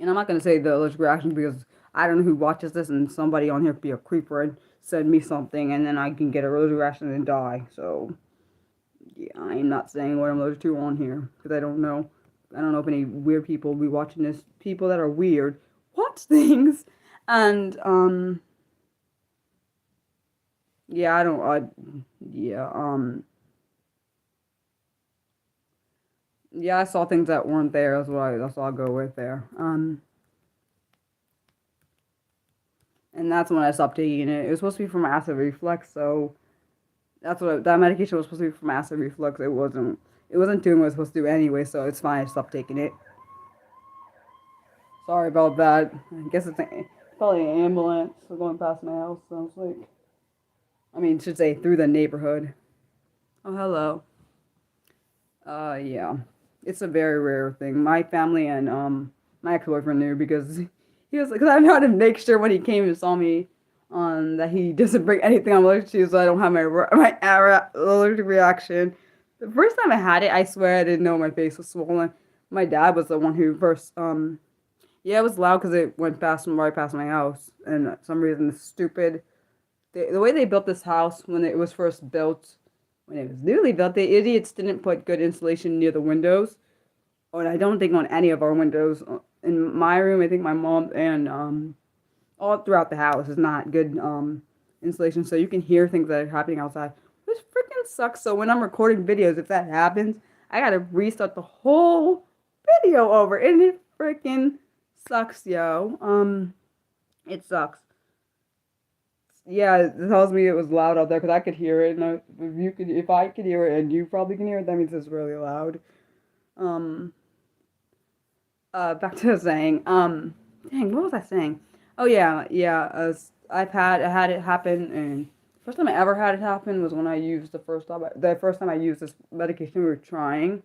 [SPEAKER 1] I'm not gonna say the allergic reaction because I don't know who watches this and somebody on here could be a creeper and send me something and then I can get a allergic reaction and die. So yeah, I'm not saying what I'm allergic to on here because I don't know. I don't know if any weird people will be watching this. People that are weird watch things, and yeah, I don't. Yeah, yeah, I saw things that weren't there. That's what I'll go with there. And that's when I stopped taking it. It was supposed to be for my acid reflux, so that medication was supposed to be for my acid reflux. It wasn't. It wasn't doing what it was supposed to do anyway, so it's fine. I stopped taking it. Sorry about that. I guess probably an ambulance going past my house. Sounds like. I mean, should say through the neighborhood. Oh, hello. Yeah, it's a very rare thing. My family and my ex-boyfriend knew because he was because I know how to make sure when he came and saw me that he doesn't bring anything I'm allergic to, so I don't have my allergic reaction. The first time I had it, I swear I didn't know my face was swollen. My dad was the one who first yeah, it was loud because it went right past my house, and for some reason the way they built this house when it was first built. When it was newly built, the idiots didn't put good insulation near the windows. Or I don't think on any of our windows. In my room, I think my mom and all throughout the house is not good insulation, so you can hear things that are happening outside, which freaking sucks. So when I'm recording videos, if that happens, I gotta restart the whole video over, and it freaking sucks, yo. It sucks. Yeah, it tells me it was loud out there because I could hear it, and if I could hear it, and you probably can hear it, that means it's really loud. Um, Back to saying, dang, what was I saying? Oh yeah, yeah. I had it happen, and first time I ever had it happen was when I used the first time I used this medication we were trying.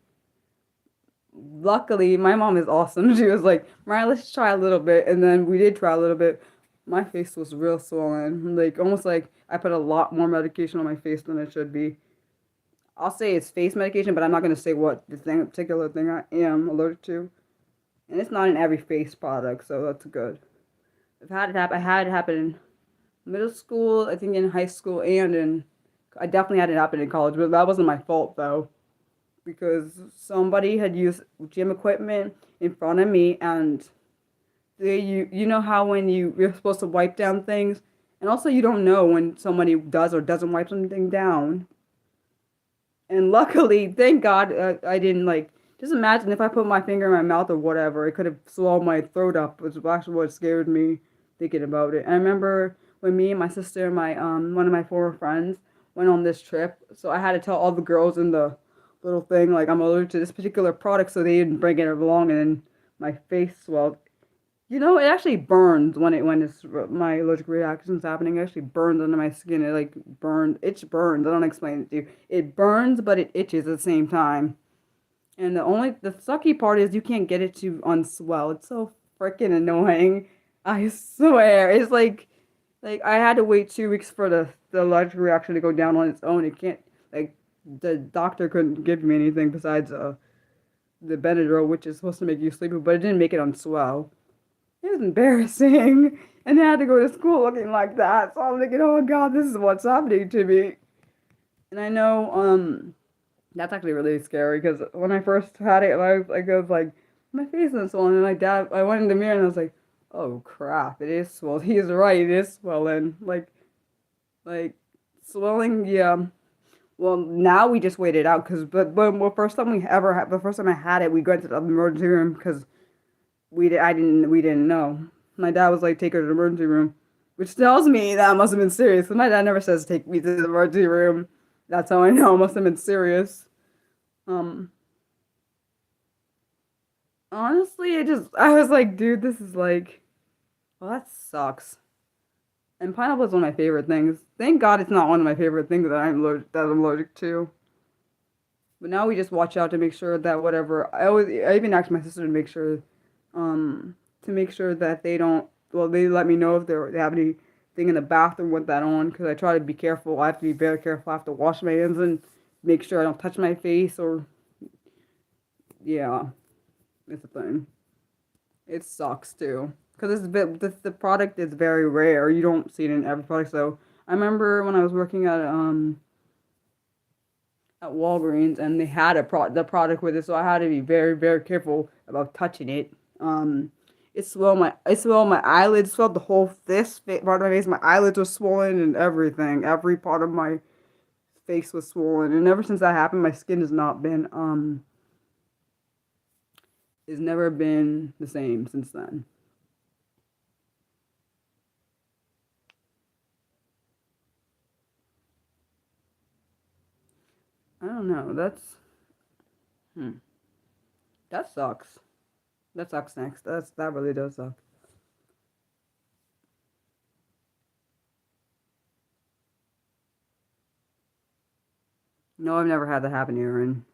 [SPEAKER 1] Luckily, my mom is awesome. She was like, Mariah, let's try a little bit. And then we did try a little bit. My face was real swollen. Like, almost like I put a lot more medication on my face than it should be. I'll say it's face medication, but I'm not going to say what particular thing I am allergic to. And it's not in every face product, so that's good. I had it happen in middle school, I think in high school, and in I definitely had it happen in college, but that wasn't my fault though, because somebody had used gym equipment in front of me, and you know how when you're supposed to wipe down things, and also you don't know when somebody does or doesn't wipe something down. And luckily, thank God, I didn't like. Just imagine if I put my finger in my mouth or whatever, it could have swallowed my throat up, which was actually what scared me thinking about it. And I remember when me and my sister and my one of my former friends went on this trip, so I had to tell all the girls in the little thing like I'm allergic to this particular product, so they didn't bring it along, and then my face swelled. You know, it actually burns when it's my allergic reaction's happening. It actually burns under my skin. It like burns. It burns. I don't explain it to you. It burns, but it itches at the same time. And the sucky part is you can't get it to unswell. It's so freaking annoying. I swear. It's like I had to wait 2 weeks for the allergic reaction to go down on its own. It can't like the doctor couldn't give me anything besides the Benadryl, which is supposed to make you sleepy, but it didn't make it unswell. It was embarrassing. And I had to go to school looking like that. So I'm thinking, oh God, this is what's happening to me. And I know, that's actually really scary because when I first had it, I was like, my face is swollen. And my dad, I went in the mirror and I was like, oh crap, it is swollen. He's right, it is swollen. Like swelling, yeah. Well, now we just wait it out because, but the first time we ever had, the first time I had it, we went to the emergency room because we didn't know. My dad was like, take her to the emergency room, which tells me that must have been serious. My dad never says take me to the emergency room. That's how I know it must have been serious. Um, Honestly, I was like, dude, this is like, well, that sucks. And pineapple is one of my favorite things. Thank God it's not one of my favorite things that I'm allergic to. But now we just watch out to make sure that whatever I even asked my sister to make sure that they don't well they let me know if they have anything in the bathroom with that on because I try to be careful. I have to be very careful. I have to wash my hands and make sure I don't touch my face or yeah, it's a thing. It sucks too because the product is very rare. You don't see it in every product. So I remember when I was working at Walgreens and they had the product with it, so I had to be very, very careful about touching it. It swelled my eyelids, swelled the whole part of my face. My eyelids were swollen and everything. Every part of my face was swollen. And ever since that happened, my skin has never been the same since then. I don't know. Hmm. That sucks. That sucks next. That really does suck. No, I've never had that happen here, and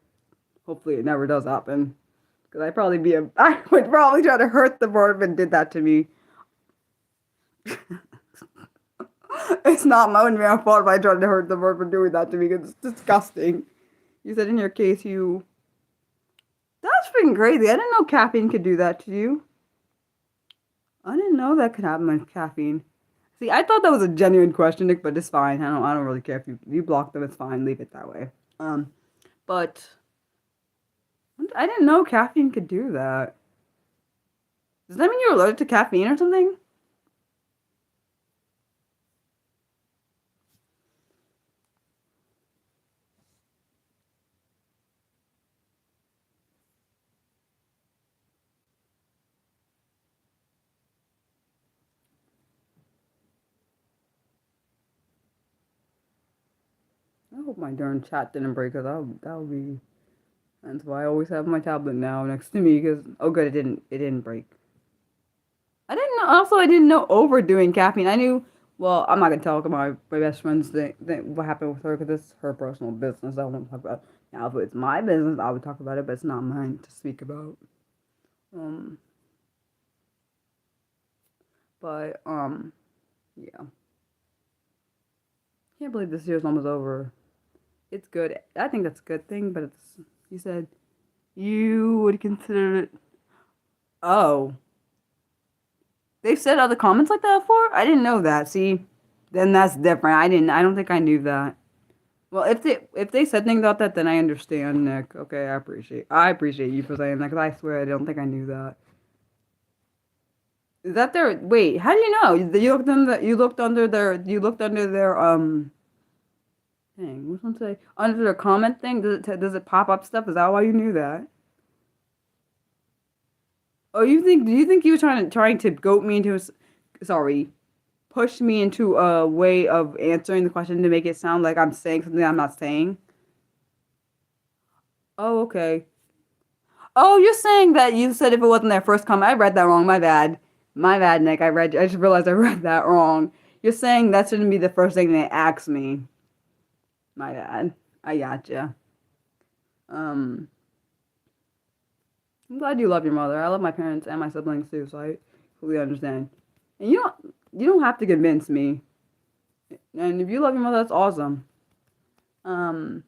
[SPEAKER 1] hopefully it never does happen. Because I would probably try to hurt the bird if it did that to me. It's not my own fault if I tried to hurt the bird for doing that to me. 'Cause it's disgusting. You said in your case you. That's freaking crazy. I didn't know caffeine could do that to you. I didn't know that could happen with caffeine. See, I thought that was a genuine question, Nick, but it's fine. I don't really care if you block them. It's fine. Leave it that way. But I didn't know caffeine could do that. Does that mean you're allergic to caffeine or something? I hope my darn chat didn't break because that would be. That's why I always have my tablet now next to me because oh good it didn't break. I didn't know. Also, I didn't know overdoing caffeine. I knew. Well, I'm not gonna talk about my best friend's what happened with her because it's her personal business. I won't talk about. Now, if it's my business, I would talk about it, but it's not mine to speak about. Um, but yeah. Can't believe this year's almost over. It's good. I think that's a good thing, but it's. You said you would consider it. Oh, they've said other comments like that before. I didn't know that. See, then that's different. I didn't. I don't think I knew that. Well, if they said things about that, then I understand, Nick. Okay, I appreciate you for saying that, because I swear I don't think I knew that. Is that their wait? How do you know? You looked under their. Dang, what's one say? Under their comment thing, does it pop up stuff? Is that why you knew that? Oh, do you think you were trying to goat me into sorry, push me into a way of answering the question to make it sound like I'm saying something I'm not saying? Oh, okay. Oh, you're saying that you said if it wasn't their first comment. I read that wrong. My bad. My bad, Nick. I just realized I read that wrong. You're saying that shouldn't be the first thing they ask me. My bad. I gotcha. Um, I'm glad you love your mother. I love my parents and my siblings too, so I fully understand. And you don't have to convince me. And if you love your mother, that's awesome. Um,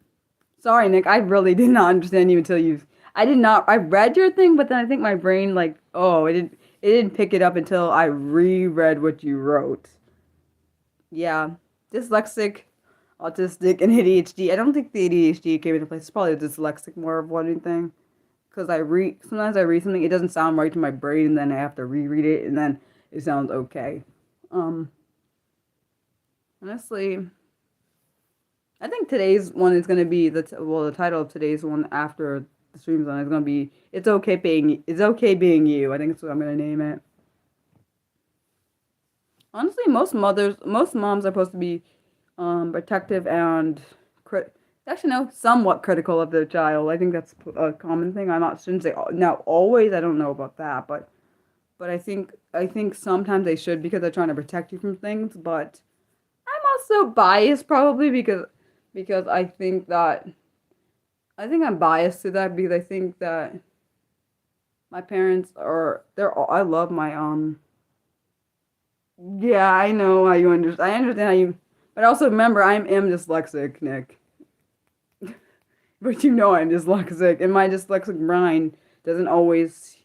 [SPEAKER 1] Sorry, Nick. I really did not understand you until you. I did not. I read your thing, but then I think my brain like, oh, it didn't pick it up until I reread what you wrote. Yeah, dyslexic, autistic, and ADHD. I don't think the ADHD came into place. It's probably dyslexic more of one thing. Because sometimes I read something, it doesn't sound right to my brain, and then I have to reread it, and then it sounds okay. Um, Honestly, I think today's one is gonna be the title of today's one after the stream's on is gonna be it's okay being you. I think that's what I'm gonna name it. Honestly, most moms are supposed to be protective and actually no, somewhat critical of their child. I think that's a common thing. I'm not shouldn't say now always. I don't know about that, but I think sometimes they should because they're trying to protect you from things. But I'm also biased probably because I think I'm biased to that because I think that my parents are I love my yeah, I know how you understand. I understand how you, but also remember I am dyslexic, Nick. But I'm dyslexic, and my dyslexic brain doesn't always,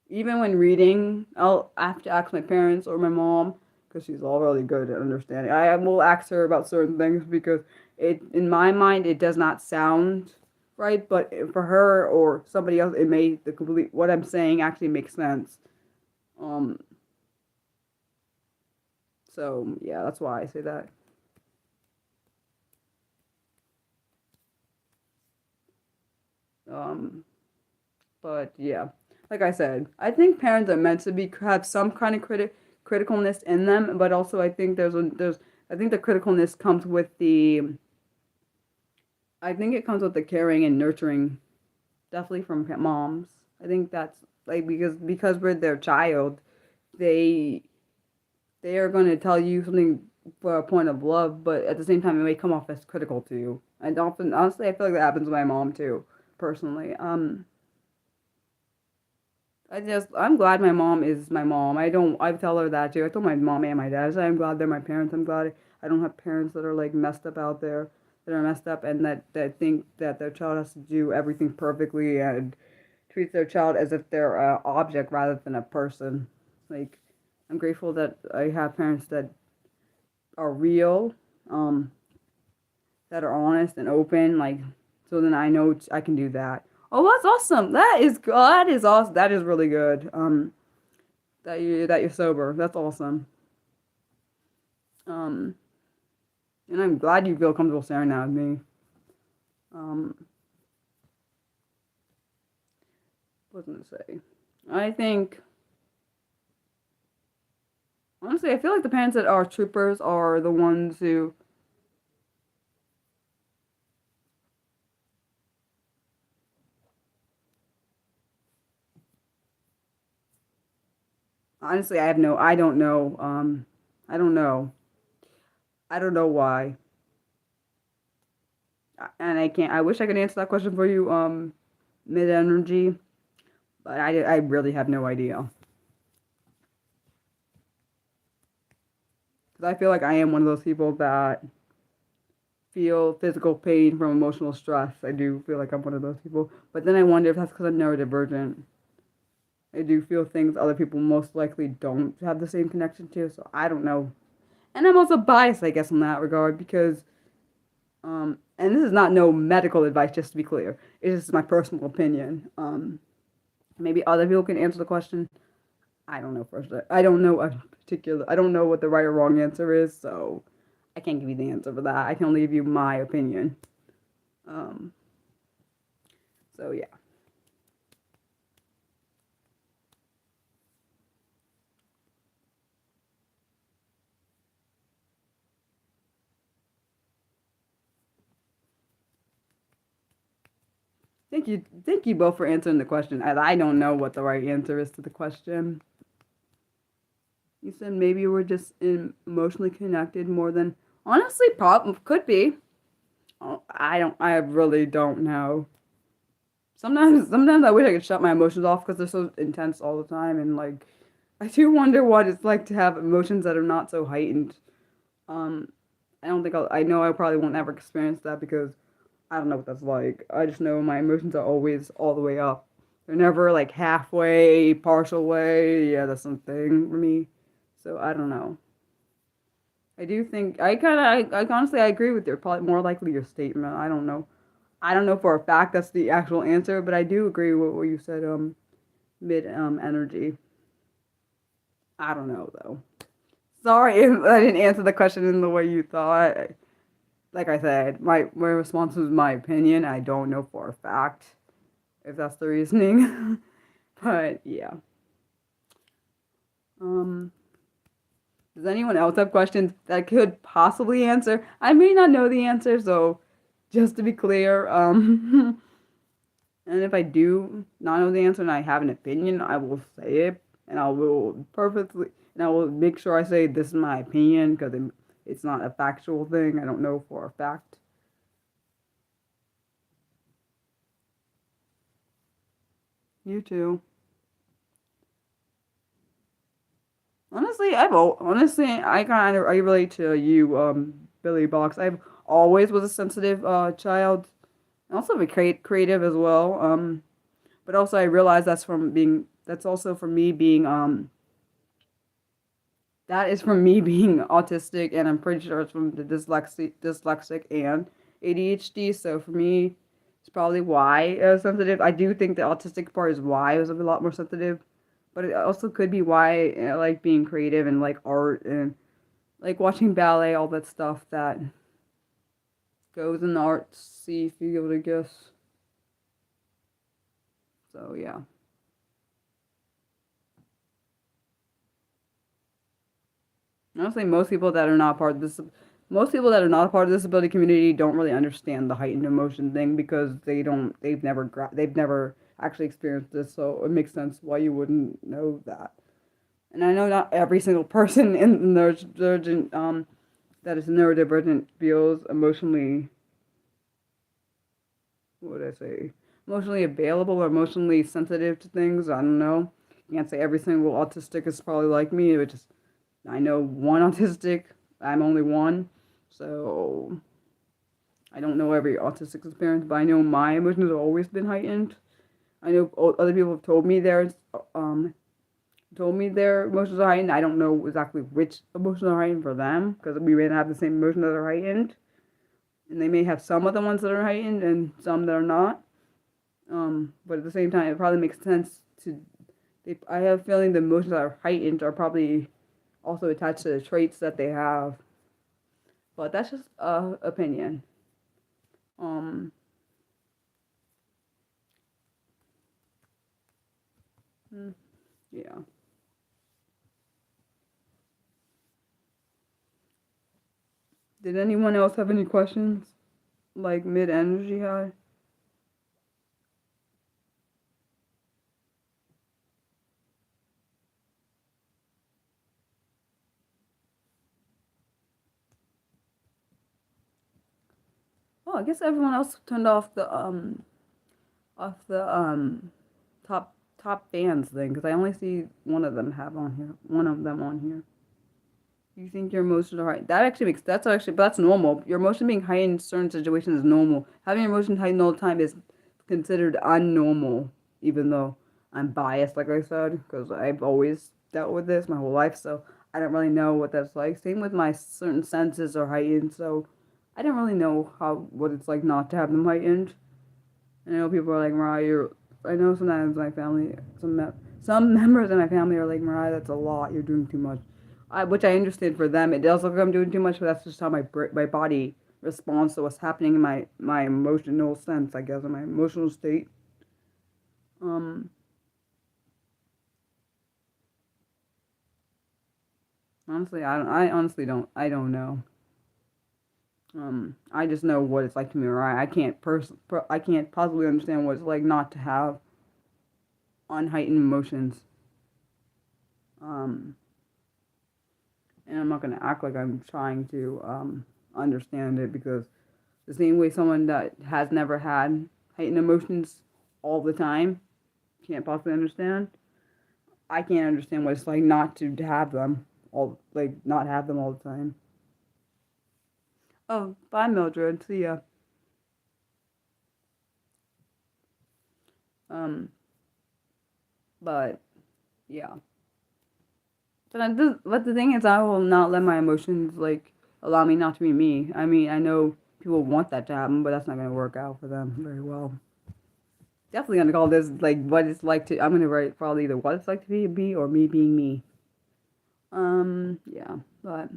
[SPEAKER 1] even when reading, I'll have to ask my parents or my mom because she's all really good at understanding. I will ask her about certain things because in my mind, it does not sound right, but for her or somebody else, what I'm saying actually makes sense. Um, so yeah, that's why I say that. Um, but yeah, like I said, I think parents are meant to be have some kind of criticalness in them, but also I think I think the criticalness comes with the caring and nurturing, definitely from moms. I think that's like because we're their child, they they are going to tell you something for a point of love, but at the same time, it may come off as critical to you. And often, honestly, I feel like that happens with my mom too, personally. I'm glad my mom is my mom. I tell her that too. I told my mom and my dad, I say I'm glad they're my parents. I'm glad I don't have parents that are like messed up out there, that are messed up and that think that their child has to do everything perfectly and treats their child as if they're an object rather than a person. Like, I'm grateful that I have parents that are real, um, that are honest and open, like, so then I know I can do that. Oh, that's awesome. That is awesome. That is really good. That you're sober. That's awesome. Um, and I'm glad you feel comfortable sharing that with me. Um, what was I gonna say? I think honestly, I feel like the parents that are troopers are the ones who honestly I don't know. I don't know. I don't know why. And I can't. I wish I could answer that question for you. Mid energy, but I really have no idea. Because I feel like I am one of those people that feel physical pain from emotional stress. I do feel like I'm one of those people. But then I wonder if that's because I'm neurodivergent. I do feel things other people most likely don't have the same connection to. So I don't know. And I'm also biased, I guess, in that regard because And this is not no medical advice, just to be clear. It's just my personal opinion. Maybe other people can answer the question. I don't know first. I don't know a particular. I don't know what the right or wrong answer is, so I can't give you the answer for that. I can only give you my opinion. Um, so yeah. Thank you both for answering the question. I don't know what the right answer is to the question. You said maybe we're just emotionally connected more than honestly, could be. Oh, I really don't know. Sometimes I wish I could shut my emotions off because they're so intense all the time, and like, I do wonder what it's like to have emotions that are not so heightened. Um, I don't think I know I probably won't ever experience that because I don't know what that's like. I just know my emotions are always all the way up. They're never like halfway, partial way. Yeah, that's something for me. So I don't know. I do think I honestly I agree with your probably more likely your statement. I don't know. I don't know for a fact that's the actual answer, but I do agree with what you said. Mid energy. I don't know though. Sorry if I didn't answer the question in the way you thought. Like I said, my response was my opinion. I don't know for a fact if that's the reasoning, but yeah. Um, does anyone else have questions that could possibly answer? I may not know the answer, so just to be clear, and if I do not know the answer and I have an opinion, I will say it, and I will make sure I say this is my opinion because it's not a factual thing. I don't know for a fact. You too. Honestly, I relate to you, Billy Box. I've always was a sensitive child, and also a creative as well. But also I realize that's also from me being that is from me being autistic, and I'm pretty sure it's from the dyslexic and ADHD. So for me, it's probably why I was sensitive. I do think the autistic part is why I was a lot more sensitive, but it also could be why I like being creative and like art and like watching ballet, all that stuff that goes in the artsy field, I guess. So yeah. Honestly, most people that are not a part of the disability community don't really understand the heightened emotion thing because they've never actually experienced this. So it makes sense why you wouldn't know that. And I know not every single person in the neurodivergent that is neurodivergent feels emotionally, what would I say, emotionally available or emotionally sensitive to things. I don't know. You can't say every single autistic is probably like me. It just I know one autistic. I'm only one, so I don't know every autistic experience, but I know my emotions have always been heightened. I know other people have um told me their emotions are heightened. I don't know exactly which emotions are heightened for them because we may not have the same emotions that are heightened, and they may have some of the ones that are heightened and some that are not. But at the same time, it probably makes sense to. I have a feeling the emotions that are heightened are probably also attached to the traits that they have. But that's just opinion. Um, mm, yeah. Did anyone else have any questions? Like mid energy high? Oh, I guess everyone else turned off the top bands thing because I only see one of them on here. You think your emotions are high? But that's normal. Your emotion being high in certain situations is normal. Having your emotion heightened all the time is considered unnormal, even though I'm biased, like I said, because I've always dealt with this my whole life, so I don't really know what that's like. Same with my certain senses are heightened, so I don't really know what it's like not to have them heightened. And I know people are like, Mariah, I know sometimes my family, some members of my family are like, Mariah, that's a lot. You're doing too much. Which I understand for them. It does look like I'm doing too much, but that's just how my body responds to what's happening in my emotional sense, I guess, in my emotional state. Um, honestly, I honestly don't. I don't know. I just know what it's like to me, right? I can't possibly understand what it's like not to have unheightened emotions. Um, and I'm not gonna act like I'm trying to understand it because the same way someone that has never had heightened emotions all the time can't possibly understand. I can't understand what it's like not to have them not have them all the time. Oh, bye, Mildred. See ya. Um, but yeah. But the thing is, I will not let my emotions allow me not to be me. I mean, I know people want that to happen, but that's not gonna work out for them very well. Definitely gonna call this like what it's like to. I'm gonna write probably either what it's like to be me or me being me. Yeah, but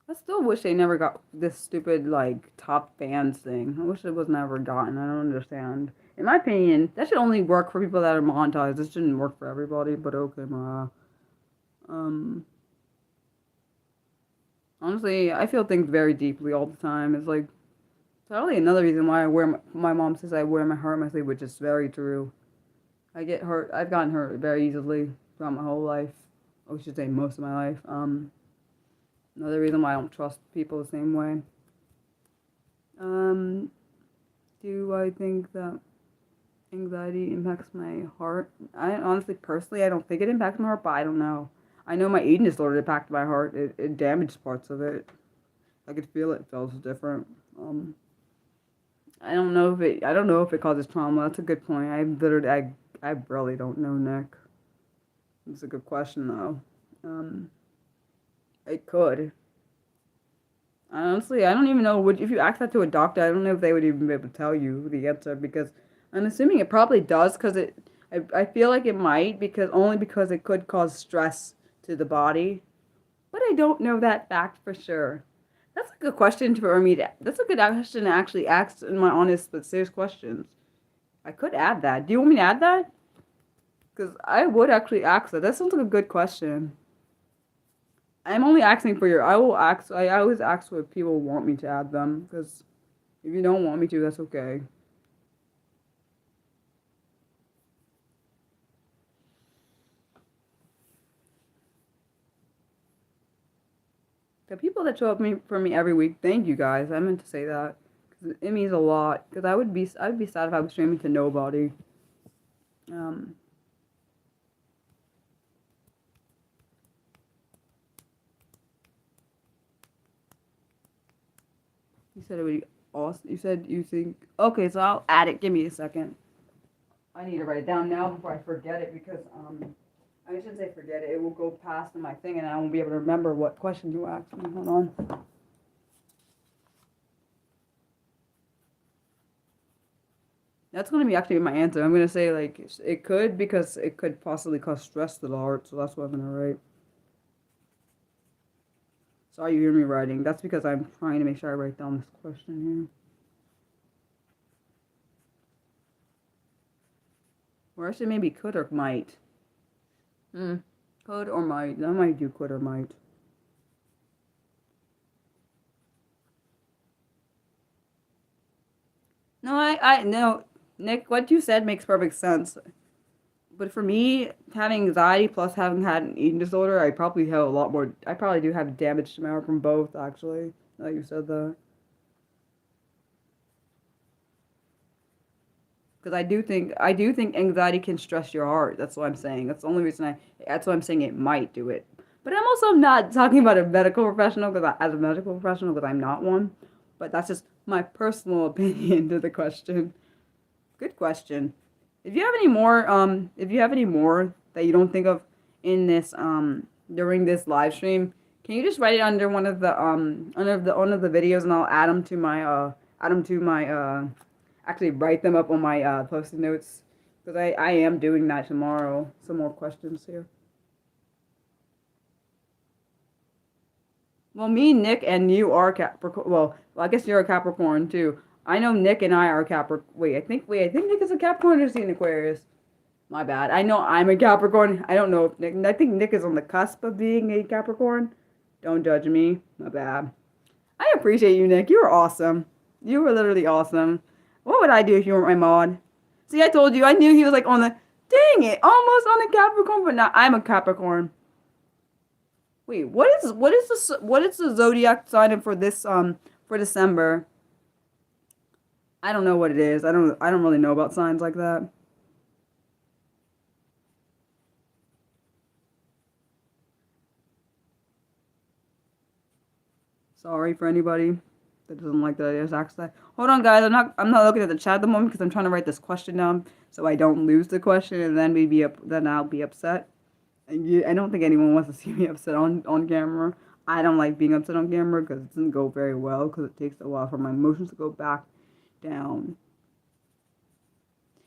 [SPEAKER 1] I still wish they never got this stupid like top fans thing. I wish it was never gotten. I don't understand. In my opinion, that should only work for people that are monetized. This shouldn't work for everybody. But okay, um, honestly, I feel things very deeply all the time. It's like probably another reason why I wear my mom says I wear my heart on my sleeve, which is very true. I get hurt. I've gotten hurt very easily throughout my whole life. I should say most of my life. Another reason why I don't trust people the same way. Um, do I think that anxiety impacts my heart? I honestly, personally, I don't think it impacts my heart, but I don't know. I know my eating disorder impacted my heart. It damaged parts of it. I could feel it. It felt different. I don't know if it causes trauma. That's a good point. I really don't know, Nick. It's a good question though. Um, it could. Honestly, I don't even know. If you ask that to a doctor, I don't know if they would even be able to tell you the answer because I'm assuming it probably does because I feel like it might because it could cause stress to the body, but I don't know that fact for sure. That's a good question for me to. That's a good question to actually ask in my honest but serious questions. I could add that. Do you want me to add that? Because I would actually ask that. That sounds like a good question. I'm only asking for your. I will ask. I always ask what people want me to add them. Because if you don't want me to, that's okay. The people that show up for me every week, thank you guys. I meant to say that. 'Cause it means a lot. Because I'd be sad if I was streaming to nobody. Um, you said it would be awesome. You said you think. Okay, so I'll add it. Give me a second. I need to write it down now before I forget it because I shouldn't say forget it. It will go past my thing and I won't be able to remember what question you asked me. Hold on. That's going to be actually my answer. I'm going to say like it could because it could possibly cause stress to the heart. So that's what I'm going to write. Sorry you hear me writing. That's because I'm trying to make sure I write down this question here. Or I should maybe could or might. Could or might. I might do could or might. No, no, Nick, what you said makes perfect sense. But for me, having anxiety plus having had an eating disorder, I probably have a lot more. I probably do have damage to my heart from both, actually. Like you said that. Because I do think anxiety can stress your heart. That's what I'm saying. That's the only reason that's why I'm saying it might do it. But I'm also not talking about a medical professional as a medical professional because I'm not one. But that's just my personal opinion to the question. Good question. if you have any more that you don't think of in this during this live stream, can you just write it under one of the videos and I'll add them to my actually write them up on my post-it notes because I am doing that tomorrow. Some more questions here. Well, me, Nick, and you are Capricorn. Well, I guess you're a Capricorn too. I know Nick and I are Capricorn. Wait, I think Nick is a Capricorn or is he an Aquarius? My bad. I know I'm a Capricorn. I don't know if Nick. I think Nick is on the cusp of being a Capricorn. Don't judge me. My bad. I appreciate you, Nick. You were awesome. You were literally awesome. What would I do if you weren't my mod? See, I told you. I knew he was like on the. Dang it! Almost on the Capricorn, but now I'm a Capricorn. Wait, what is the zodiac sign for this for December? I don't know what it is. I don't really know about signs like that. Sorry for anybody that doesn't like that I just asked that. Hold on, guys. I'm not looking at the chat at the moment because I'm trying to write this question down so I don't lose the question and then then I'll be upset. I don't think anyone wants to see me upset on camera. I don't like being upset on camera because it doesn't go very well because it takes a while for my emotions to go back down.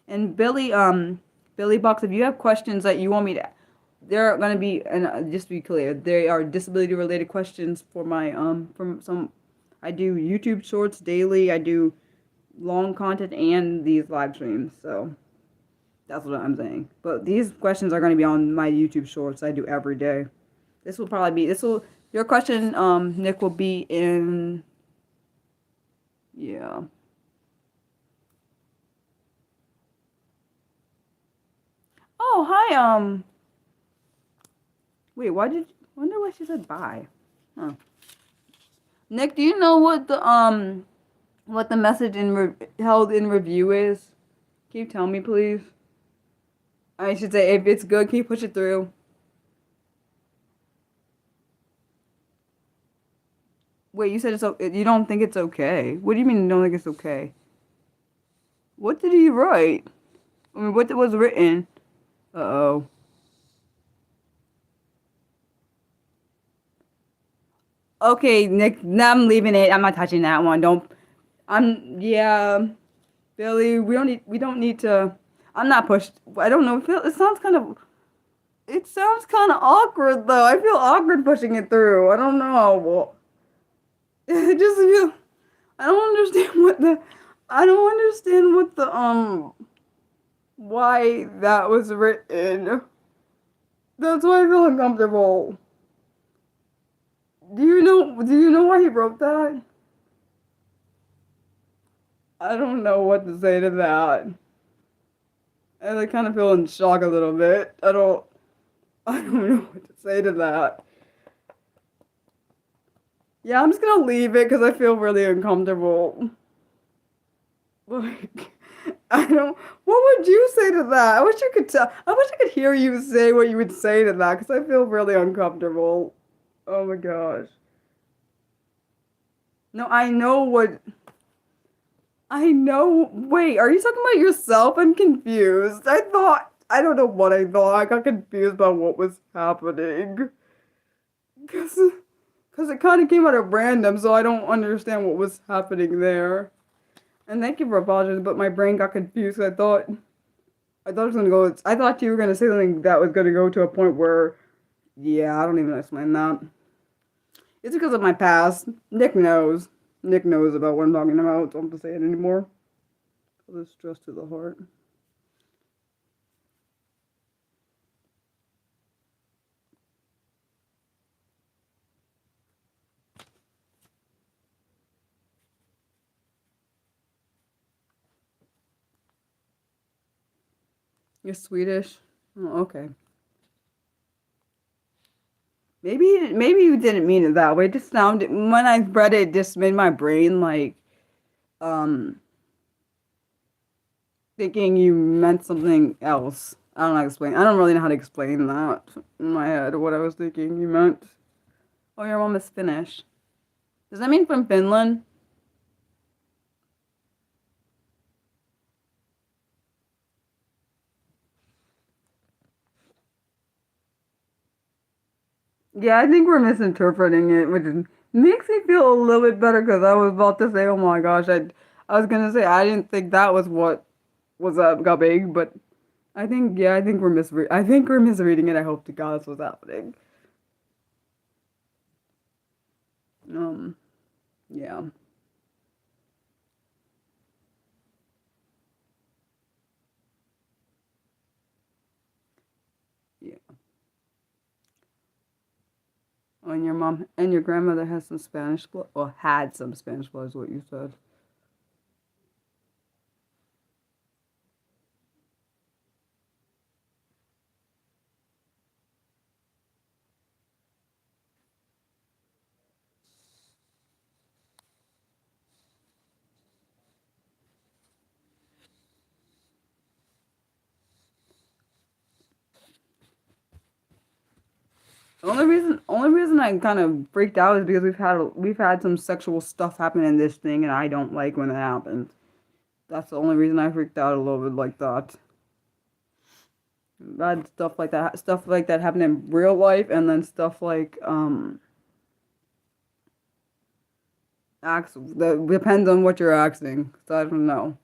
[SPEAKER 1] And Billy Box, if you have questions that you want me to, there are gonna be, and just to be clear, they are disability related questions for my from some. I do YouTube shorts daily. I do long content and these live streams. So that's what I'm saying. But these questions are gonna be on my YouTube shorts I do every day. Your question, Nick, will be in. Yeah. Oh, hi, wait, wonder why she said bye. Huh. Nick, do you know what the message held in review is? Can you tell me, please? I should say, if it's good, can you push it through? Wait, you said you don't think it's okay. What do you mean you don't think it's okay? What did he write? I mean, what was written? Uh-oh. Okay, Nick, now I'm leaving it. I'm not touching that one. Yeah, Billy, we don't need to, I'm not pushed. I don't know, it sounds kind of awkward though. I feel awkward pushing it through. I don't know. Well, it just feel, I don't understand I don't understand why that was written. That's why I feel uncomfortable. Do you know why he wrote that? I don't know what to say to that. And I kind of feel in shock a little bit. I don't know what to say to that. Yeah, I'm just gonna leave it because I feel really uncomfortable. Like, what would you say to that? I wish you could tell. I wish I could hear you say what you would say to that because I feel really uncomfortable. Oh my gosh. No, I know. Wait, are you talking about yourself? I'm confused. I don't know what I thought. I got confused about what was happening. Because it kind of came out of random, so I don't understand what was happening there. And thank you for apologizing, but my brain got confused. I thought it was gonna go. I thought you were gonna say something that was gonna go to a point where, yeah, I don't even explain that. It's because of my past. Nick knows. Nick knows about what I'm talking about. Don't have to say it anymore. This stress to the heart. You're Swedish? Oh, okay. Maybe you didn't mean it that way. It just sounded when I read it, it just made my brain like um thinking you meant something else. I don't know how to explain. I don't really know how to explain that in my head what I was thinking you meant. Oh, your mom is Finnish. Does that mean from Finland? Yeah, I think we're misinterpreting it, which makes me feel a little bit better because I was about to say, oh my gosh, I was gonna say I didn't think that was what was got big, but I think yeah, I think we're misreading it. I hope to God that's what's happening. Um, yeah, yeah. Oh, and your mom and your grandmother has some Spanish blood, or had some Spanish blood, is what you said. Only reason I kind of freaked out is because we've had some sexual stuff happen in this thing, and I don't like when it happens. That's the only reason I freaked out a little bit like that. Bad stuff like that happen in real life, and then stuff like acts that depends on what you're asking. So I don't know.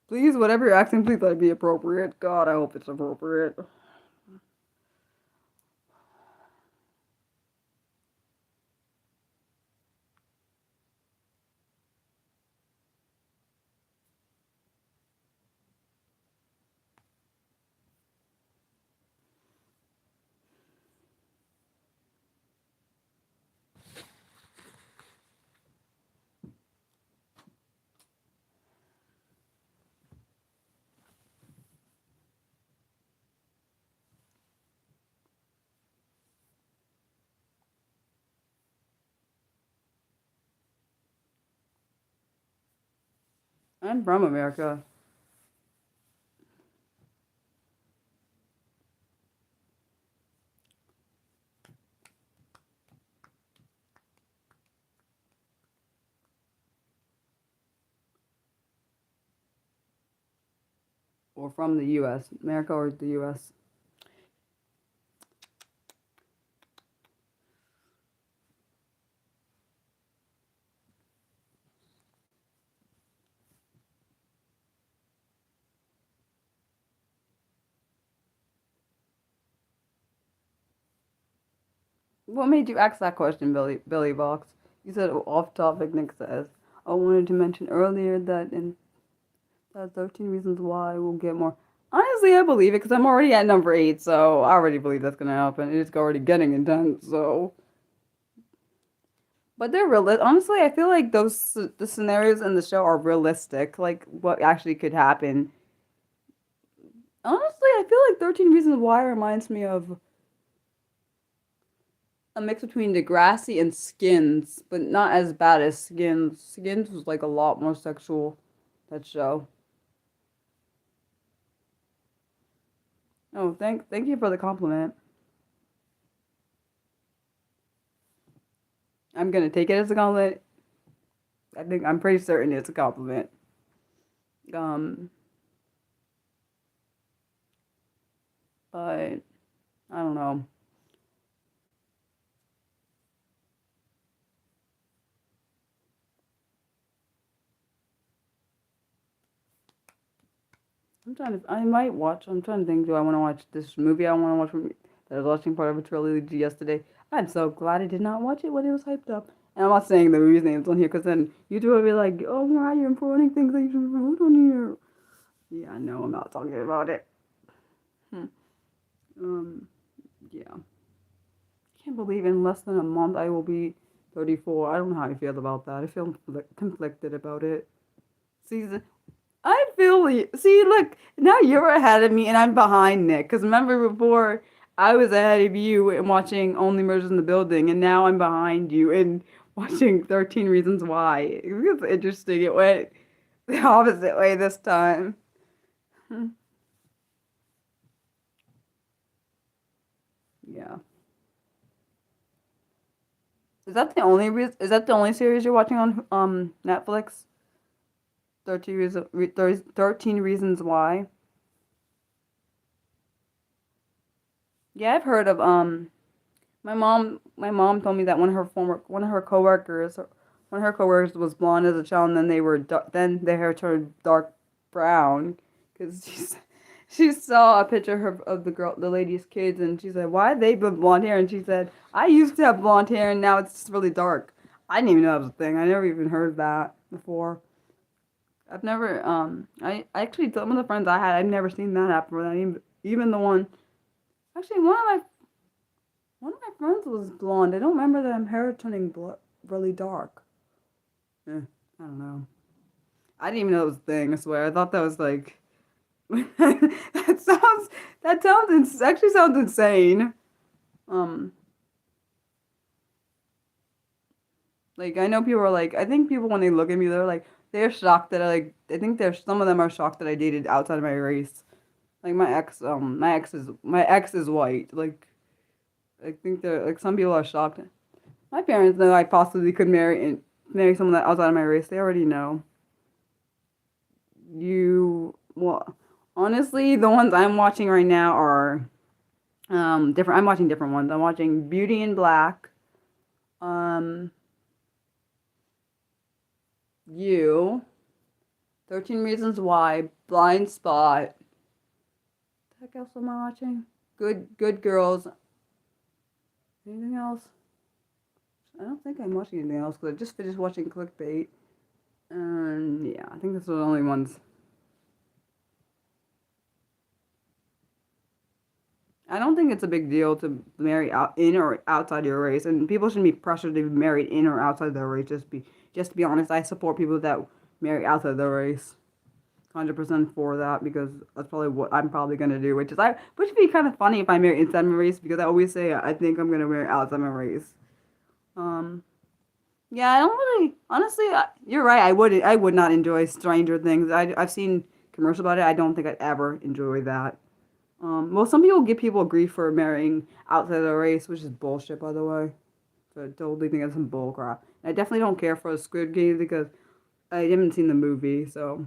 [SPEAKER 1] Please, whatever you're asking, please let it be appropriate. God, I hope it's appropriate. I'm from America, or from the U.S. America or the U.S. What made you ask that question, Billy Box? You said off topic. Nick says, I wanted to mention earlier that in that 13 Reasons Why we'll get more. Honestly, I believe it because I'm already at number 8, so I already believe that's gonna happen. It's already getting intense, so. But they're real. Honestly, I feel like the scenarios in the show are realistic, like what actually could happen. Honestly, I feel like 13 Reasons Why reminds me of a mix between Degrassi and Skins, but not as bad as Skins. Skins was like a lot more sexual, that show. Oh, thank you for the compliment. I'm gonna take it as a compliment. I'm pretty certain it's a compliment. Um, but I don't know. I might watch. I'm trying to think. Do I want to watch this movie? I want to watch that I was watching part of a trilogy yesterday. I'm so glad I did not watch it when it was hyped up. And I'm not saying the movie's names on here because then YouTube will be like, "Oh, why are you promoting things that you should promote on here?" Yeah, no, I'm not talking about it. Hmm. Um, yeah. Can't believe in less than a month I will be 34. I don't know how I feel about that. I feel conflicted about it. See, I feel you. See, look, now you're ahead of me and I'm behind Nick. Because remember before I was ahead of you in watching Only Murders in the Building, and now I'm behind you in watching 13 Reasons Why. It's interesting. It went the opposite way this time. Hmm. Yeah. Is that the only series you're watching on Netflix? 13 Reasons Why. Yeah, I've heard of my mom told me that one of her coworkers was blonde as a child, and then then their hair turned dark brown because she saw a picture of the lady's kids, and she said, "Why they have blonde hair?" And she said, "I used to have blonde hair, and now it's really dark." I didn't even know that was a thing. I never even heard that before. I've never I actually some of the friends I had, I've never seen that happen. Even the one actually one of my friends was blonde. I don't remember them hair turning really dark. I don't know. I didn't even know it was a thing. I swear. I thought that was like that sounds actually sounds insane. Um, like I know people are like I think people when they look at me they're shocked that I think there's some of them are shocked that I dated outside of my race. Like my ex is white. Like I think they're like some people are shocked. My parents know I possibly could marry someone that outside of my race. They already know. Well, honestly, the ones I'm watching right now are different. I'm watching different ones. I'm watching Beauty in Black, um, You, 13 Reasons Why, Blind Spot. What the heck else am I watching? Good Girls. Anything else? I don't think I'm watching anything else because I just finished watching Clickbait. And yeah, I think those are the only ones. I don't think it's a big deal to marry in or outside your race, and people shouldn't be pressured to be married in or outside their race. Just to be honest, I support people that marry outside their race. 100% for that because that's probably what I'm probably gonna do, which would be kind of funny if I marry inside my race because I always say I think I'm gonna marry outside my race. Um, yeah, I don't really honestly. You're right. I would not enjoy Stranger Things. I've seen commercials about it. I don't think I'd ever enjoy that. Well, some people give people grief for marrying outside their race, which is bullshit, by the way. So I totally think that's some bull crap. I definitely don't care for Squid Game because I haven't seen the movie. So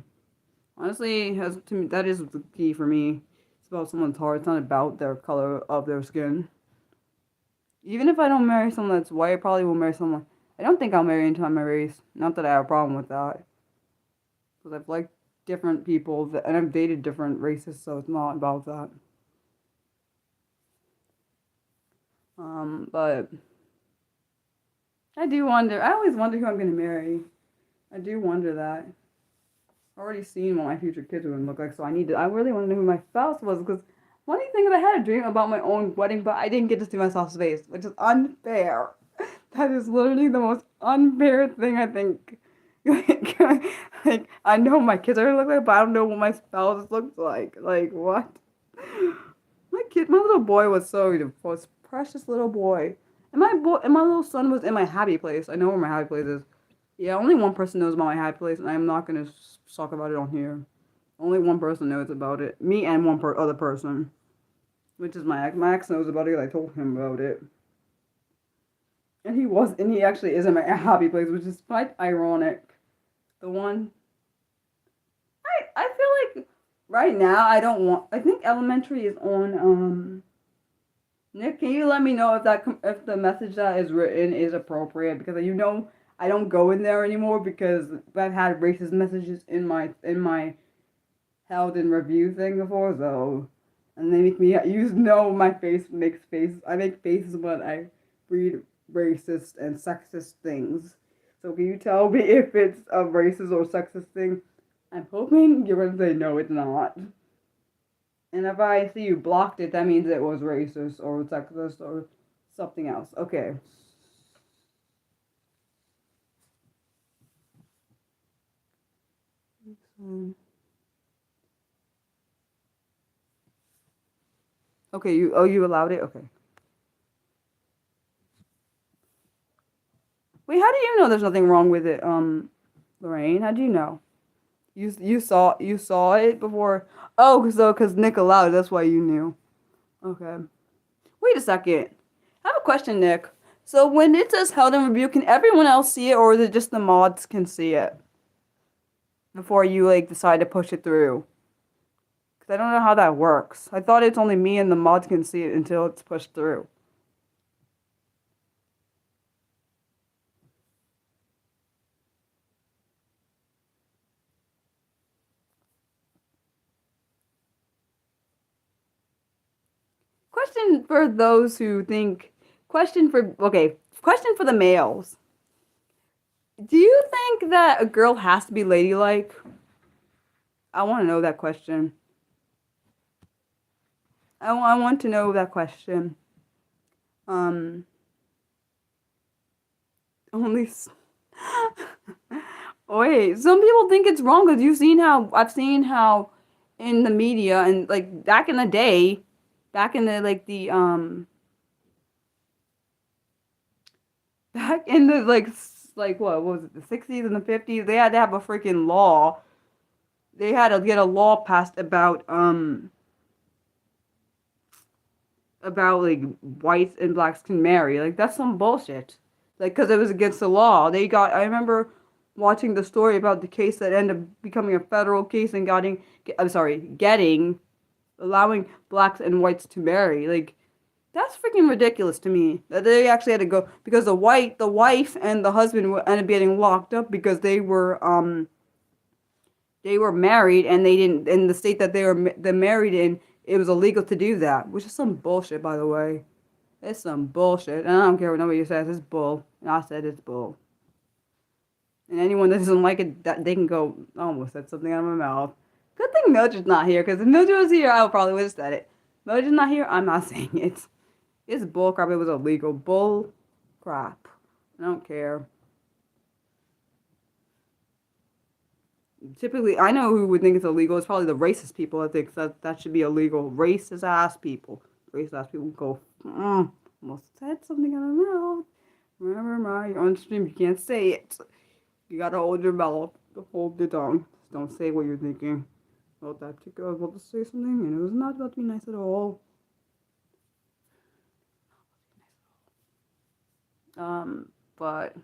[SPEAKER 1] honestly, to me, that is the key for me. It's about someone's heart. It's not about their color of their skin. Even if I don't marry someone that's white, I probably will marry someone. I don't think I'll marry into my race. Not that I have a problem with that, because I've liked different people and I've dated different races, so it's not about that. But I do wonder. I always wonder who I'm gonna marry. I do wonder that. I've already seen what my future kids are gonna look like, so I really want to know who my spouse was because funny thing is I had a dream about my own wedding, but I didn't get to see my spouse's face, which is unfair. That is literally the most unfair thing I think. Like I know my kids are gonna look like, but I don't know what my spouse looks like. Like what? My little boy was was precious little boy, and my little son was in my happy place. I know where my happy place is. Yeah, only one person knows about my happy place, and I'm not gonna talk about it on here. Only one person knows about it. Me and other person, which is my ex. My ex knows about it. I told him about it, and he actually is in my happy place, which is quite ironic. The one I feel like right now I don't want. I think elementary is on. Nick, can you let me know if the message that is written is appropriate because I don't go in there anymore because I've had racist messages in my held in review thing before, so and they make me my face makes faces. I make faces when I read racist and sexist things. So can you tell me if it's a racist or sexist thing? I'm hoping you're gonna say no, it's not. And if I see you blocked it, that means it was racist or sexist or something else. Okay. Okay, you allowed it? Okay. Wait, how do you know there's nothing wrong with it, Lorraine? How do you know? You saw it before? Oh, so because Nick allowed it, that's why you knew. Okay. Wait a second. I have a question, Nick. So when it says held in review, can everyone else see it, or is it just the mods can see it? before you like decide to push it through. Because I don't know how that works. I thought it's only me and the mods can see it until it's pushed through. Question for those who think. Question for the males. Do you think that a girl has to be ladylike? I want to know that question. I want to know that question. Um, only. Wait, some people think it's wrong because I've seen how in the media and like back in the day, back in the back in the like what was it, the 60s and the 50s, they had to have a freaking law. They had to get a law passed about like whites and blacks can marry. Like that's some bullshit. Like because it was against the law. I remember watching the story about the case that ended up becoming a federal case and getting allowing blacks and whites to marry. Like that's freaking ridiculous to me that they actually had to go because the wife and the husband ended up getting locked up because they were married and they didn't in the state that they married in. It was illegal to do that, which is some bullshit, by the way. It's some bullshit, and I don't care what nobody says. It's bull, and I said it's bull. And anyone that doesn't like it, that they can go. I almost said something out of my mouth. Good thing Mildred's not here, because if Mildred was here, I probably would have said it. Mildred's not here. I'm not saying it. It's bull crap. It was illegal. Bull crap. I don't care. Typically, I know who would think it's illegal. It's probably the racist people that think that should be illegal. Racist ass people. Racist ass people go, almost said something out of my mouth. Remember, you're on stream, you can't say it. You gotta hold your mouth. Hold your tongue. Just don't say what you're thinking. Well, that chick was about to say something, and it was not about to be nice at all. But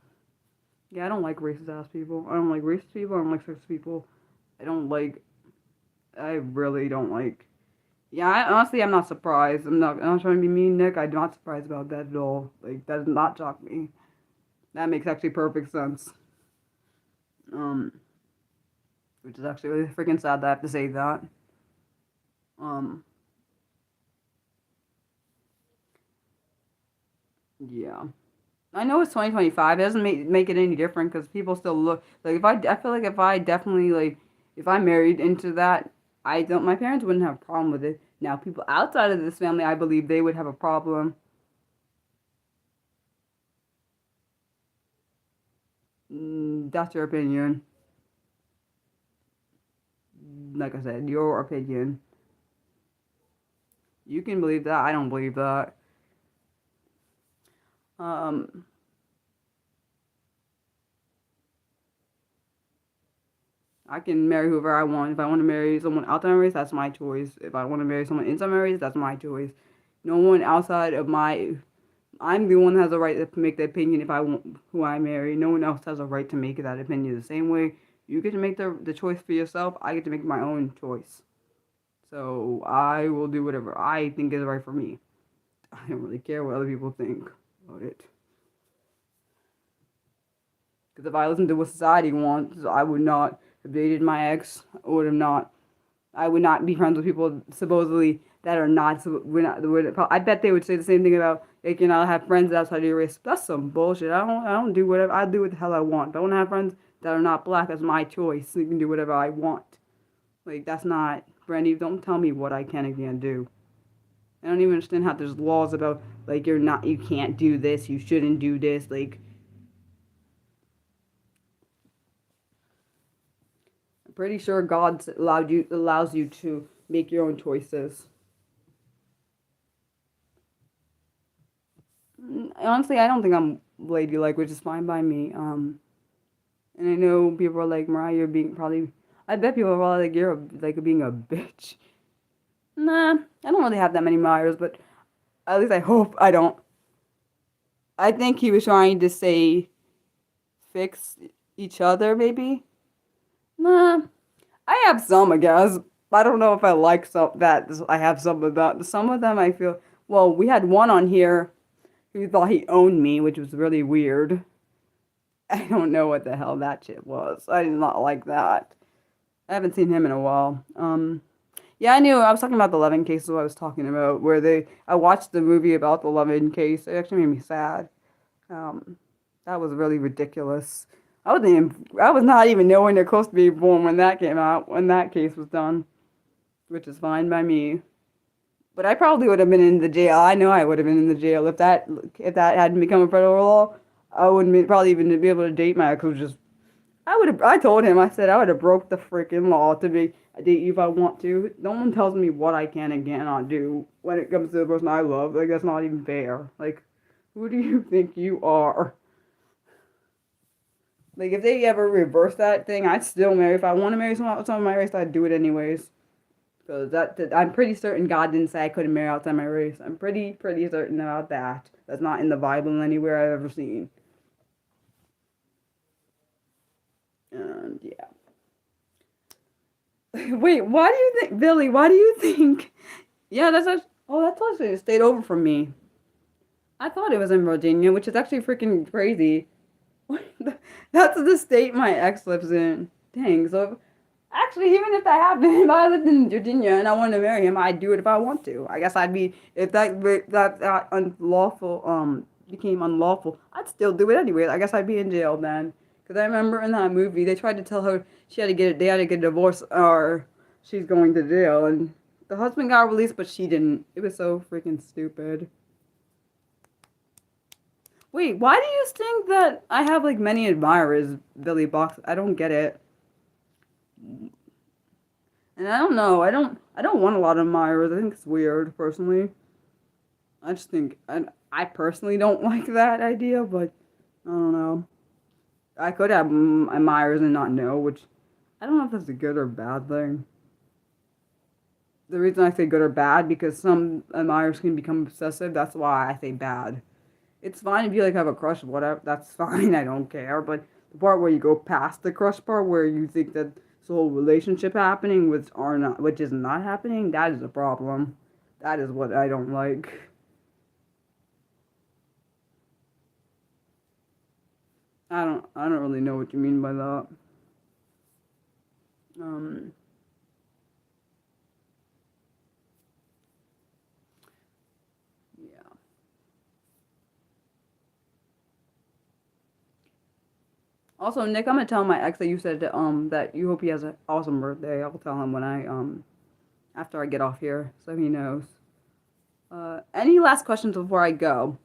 [SPEAKER 1] yeah, I don't like racist ass people. I don't like racist people. I don't like sexist people. I really don't like. Yeah, honestly, I'm not surprised. I'm not trying to be mean, Nick. I'm not surprised about that at all. Like, that does not shock me. That makes actually perfect sense. Which is actually really freaking sad that I have to say that. Yeah. I know it's 2025. It doesn't make it any different because people still look like I feel like if I definitely like if I married into that, my parents wouldn't have a problem with it. Now, people outside of this family, I believe they would have a problem. That's your opinion. Like I said, your opinion. You can believe that. I don't believe that. Um, I can marry whoever I want. If I want to marry someone outside my race, that's my choice. If I want to marry someone inside my race, that's my choice. No one outside of my I'm the one that has a right to make the opinion if I want who I marry. No one else has a right to make that opinion. The same way you get to make the choice for yourself, I get to make my own choice. So I will do whatever I think is right for me. I don't really care what other people think about it. Because if I listened to what society wants, I would not have dated my ex. I would not be friends with people supposedly that are not. I bet they would say the same thing about they cannot have friends outside your race. That's some bullshit. I don't do whatever. I do what the hell I want. If I want to have friends that are not black, that's my choice. So you can do whatever I want. Like that's not, Brandy. Don't tell me what I can and can't do. I don't even understand how there's laws about like you can't do this. You shouldn't do this. Like I'm pretty sure God allows you to make your own choices. Honestly, I don't think I'm ladylike, which is fine by me. And I know people are like, Mariah, you're being probably. I bet people are probably like, you're like being a bitch. Nah, I don't really have that many Myers, but at least I hope I don't. I think he was trying to say fix each other, maybe. Nah, I have some, I guess. I don't know if I like some that I have some of that. Some of them I feel. Well, we had one on here who thought he owned me, which was really weird. I don't know what the hell that shit was. I did not like that. I haven't seen him in a while. Yeah, I knew. I was talking about the Levin case. Is what I was talking about. Where they, I watched the movie about the Levin case. It actually made me sad. Um, that was really ridiculous. I was not even nowhere near close to being born when that came out. When that case was done, which is fine by me. But I probably would have been in the jail. I know I would have been in the jail if that hadn't become a federal law. I wouldn't probably even be able to date my ex. Just I would have. I told him. I said I would have broke the freaking law to be date you if I want to. No one tells me what I can and cannot do when it comes to the person I love. Like that's not even fair. Like, who do you think you are? Like if they ever reverse that thing, I'd still marry. If I want to marry someone outside my race, I'd do it anyways. Because I'm pretty certain God didn't say I couldn't marry outside my race. I'm pretty certain about that. That's not in the Bible anywhere I've ever seen. And yeah. Wait, why do you think, Billy? Why do you think? Yeah, that's actually a state over from me. I thought it was in Virginia, which is actually freaking crazy. That's the state my ex lives in. Dang. So actually, even if that happened, if I lived in Virginia and I wanted to marry him, I'd do it if I want to. I guess I'd be if that unlawful became unlawful, I'd still do it anyway. I guess I'd be in jail then. Because I remember in that movie, they tried to tell her they had to get a divorce or she's going to jail, and the husband got released, but she didn't. It was so freaking stupid. Wait, why do you think that I have like many admirers, Billy Box? I don't get it. And I don't know. I don't want a lot of admirers. I think it's weird, personally. I just think I personally don't like that idea, but I don't know. I could have admirers and not know, which I don't know if that's a good or bad thing. The reason I say good or bad because some admirers can become obsessive. That's why I say bad. It's fine if you like have a crush, whatever. That's fine. I don't care. But the part where you go past the crush part, where you think that this whole relationship happening, which is not happening, that is a problem. That is what I don't like. I don't really know what you mean by that. Um, yeah. Also, Nick, I'm gonna tell my ex that you said that you hope he has an awesome birthday. I'll tell him when I after I get off here, so he knows. Any last questions before I go?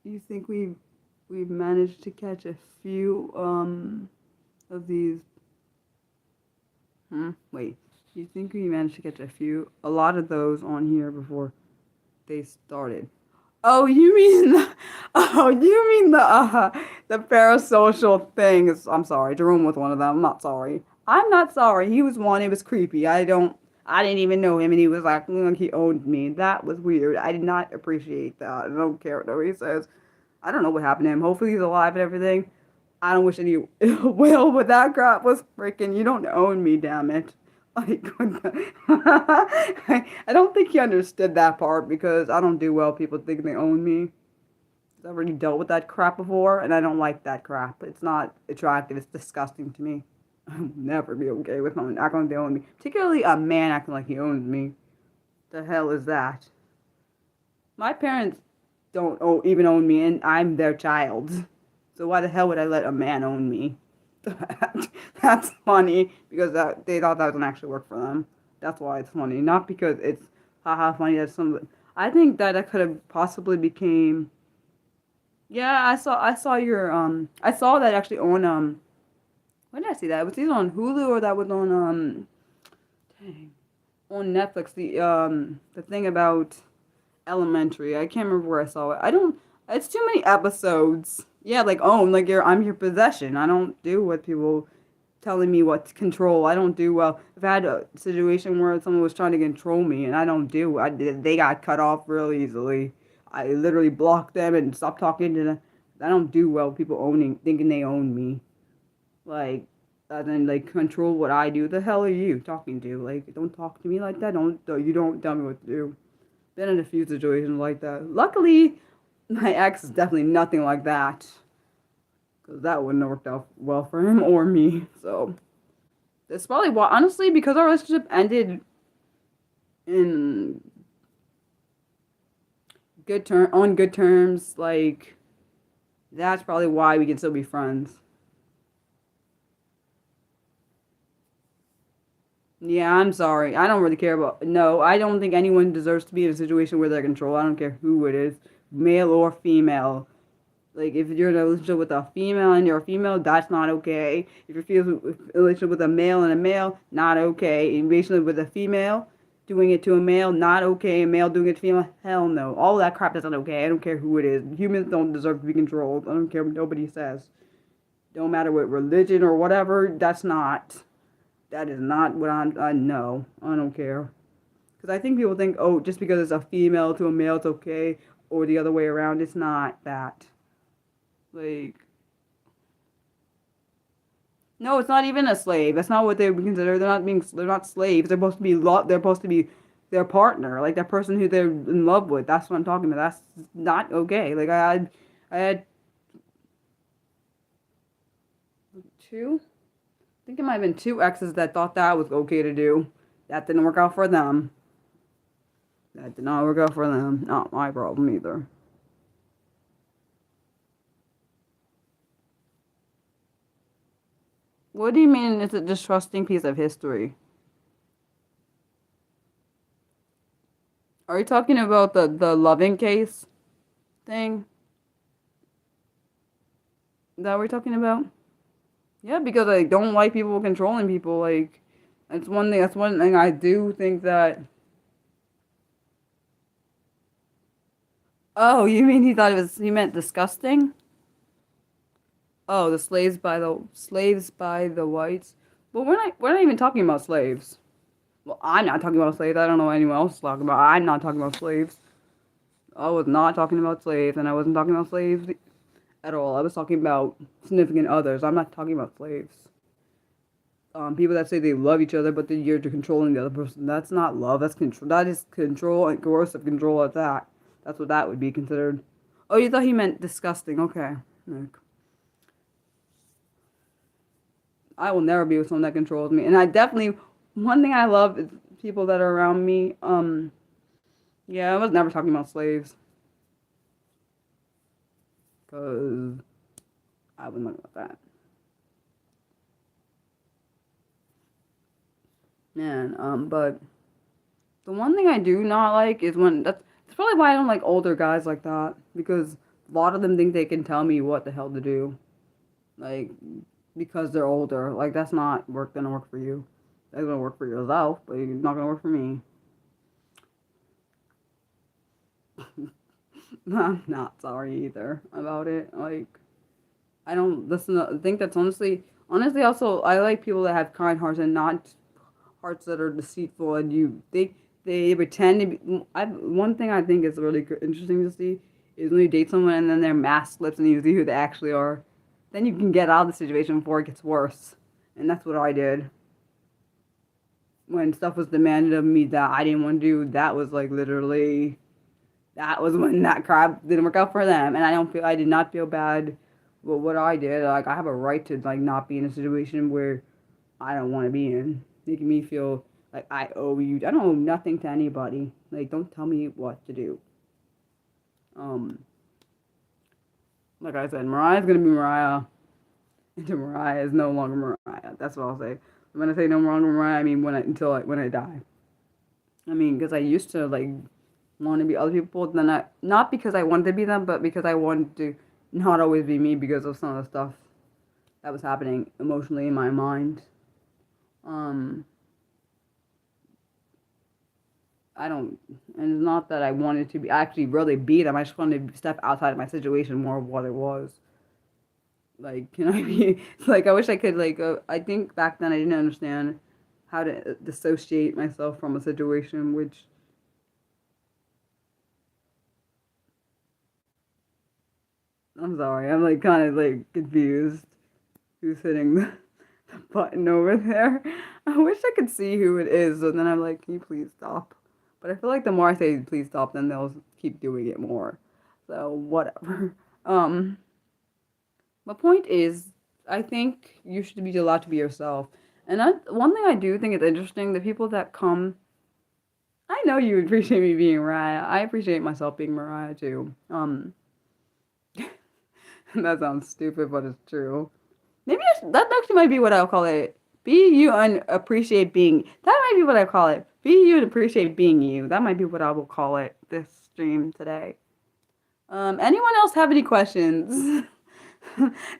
[SPEAKER 1] Do you think we've managed to catch a few of these? Wait. Do you think we managed to catch a lot of those on here before they started? Oh, you mean the parasocial things? I'm sorry, Jerome was one of them. I'm not sorry. I'm not sorry. He was one. It was creepy. I didn't even know him, and he was like, he owned me. That was weird. I did not appreciate that. I don't care what he says. I don't know what happened to him. Hopefully he's alive and everything. I don't wish any ill will, but that crap was freaking. You don't own me, damn it. Like, I don't think he understood that part because I don't do well. People think they own me. I've already dealt with that crap before, and I don't like that crap. It's not attractive. It's disgusting to me. I'll never be okay with someone acting like they own me. Particularly a man acting like he owns me. The hell is that? My parents don't even own me, and I'm their child. So why the hell would I let a man own me? That's funny because they thought that was gonna actually work for them. That's why it's funny, not because it's haha funny that some. I think that I could have possibly became. Yeah, I saw your I saw that actually on when did I see that? It was either on Hulu or that was on dang, on Netflix. The thing about Elementary. I can't remember where I saw it. I don't. It's too many episodes. Yeah, like own, like I'm your possession. I don't do what people telling me what to control. I don't do well. I've had a situation where someone was trying to control me, and I don't do. They got cut off real easily. I literally blocked them and stopped talking to them. I don't do well with people thinking they own me. Like, and then like control what I do. The hell are you talking to? Like, don't talk to me like that. You don't tell me what to do. Been in a few situations like that. Luckily, my ex is definitely nothing like that. Because that wouldn't have worked out well for him or me. So, that's probably why, honestly, because our relationship ended in on good terms, like, that's probably why we can still be friends. Yeah, I'm sorry. I don't really care about. No, I don't think anyone deserves to be in a situation where they're controlled. I don't care who it is, male or female. Like, if you're in a relationship with a female and you're a female, that's not okay. If you're in a relationship with a male and a male, not okay. In a relationship with a female, doing it to a male, not okay. A male doing it to female, hell no. All that crap, that's not okay. I don't care who it is. Humans don't deserve to be controlled. I don't care what nobody says. Don't matter what religion or whatever, that's not. That is not what I know. I don't care. Because I think people think, oh, just because it's a female to a male, it's okay. Or the other way around, it's not that. Like, no, it's not even a slave. That's not what they would consider. They're not slaves. They're supposed to be they're supposed to be their partner, like that person who they're in love with. That's what I'm talking about. That's not okay. Like I had two, I think it might have been two exes that thought that was okay to do. That didn't work out for them. That did not work out for them. Not my problem either. What do you mean it's a distrusting piece of history? Are you talking about the loving case thing? Is that what we're talking about? Yeah, because I don't like people controlling people. Like, that's one thing. That's one thing I do think that. Oh, you mean he thought it was? He meant disgusting? Oh, the slaves by the whites. Well, we're not even talking about slaves. Well, I'm not talking about slaves. I don't know what anyone else is talking about. I'm not talking about slaves. I was not talking about slaves, and I wasn't talking about slaves at all. I was talking about significant others. I'm not talking about slaves. People that say they love each other, but then you're controlling the other person. That's not love. That's control. That is control and coercive control at that. That's what that would be considered. Oh, you thought he meant disgusting. Okay. Like, I will never be with someone that controls me. And I definitely, one thing I love is people that are around me. Yeah, I was never talking about slaves. Because I wouldn't look about that. Man, but the one thing I do not like is that's probably why I don't like older guys like that. Because a lot of them think they can tell me what the hell to do. Like, because they're older. Like, that's not gonna work for you. That's gonna work for yourself, but it's not gonna work for me. I'm not sorry either about it. Like, I don't listen. I think that's honestly, also, I like people that have kind hearts and not hearts that are deceitful. And they pretend to be. One thing I think is really interesting to see is when you date someone and then their mask slips and you see who they actually are. Then you can get out of the situation before it gets worse. And that's what I did. When stuff was demanded of me that I didn't want to do, that was like literally, that was when that crap didn't work out for them. And I did not feel bad with what I did. Like, I have a right to like not be in a situation where I don't want to be in. Making me feel like I owe you. I don't owe nothing to anybody. Like, don't tell me what to do. Um, like I said, Mariah's gonna be Mariah. And Mariah is no longer Mariah. That's what I'll say. When I say no longer Mariah, I mean when I die. I mean, because I used to like want to be other people, then not because I wanted to be them, but because I wanted to not always be me because of some of the stuff that was happening emotionally in my mind. Um, I don't, and it's not that I wanted to be actually really be them. I just wanted to step outside of my situation more of what it was. Like, can I be like I wish I could like I think back then I didn't understand how to dissociate myself from a situation, which I'm sorry, I'm like kind of like confused who's hitting the button over there. I wish I could see who it is, and then I'm like, can you please stop? But I feel like the more I say please stop, then they'll keep doing it more. So whatever. Um, my point is, I think you should be allowed to be yourself. And one thing I do think is interesting, the people that come, I know you appreciate me being Mariah. I appreciate myself being Mariah too. That sounds stupid, but it's true. Maybe that actually might be what I'll call it. Be you and appreciate being. That might be what I call it. Be you and appreciate being you. That might be what I will call it this stream today. Anyone else have any questions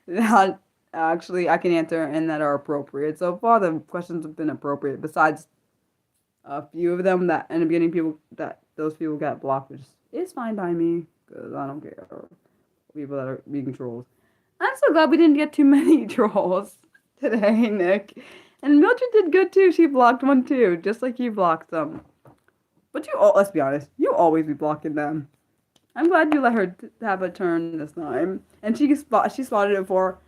[SPEAKER 1] that actually I can answer and that are appropriate? So far, the questions have been appropriate. Besides a few of them that in the beginning, people that those people got blocked, which is fine by me because I don't care. People that are being trolls. I'm so glad we didn't get too many trolls today, Nick. And Mildred did good too. She blocked one too, just like you blocked them. But you all, let's be honest, you always be blocking them. I'm glad you let her have a turn this time. And she spotted it before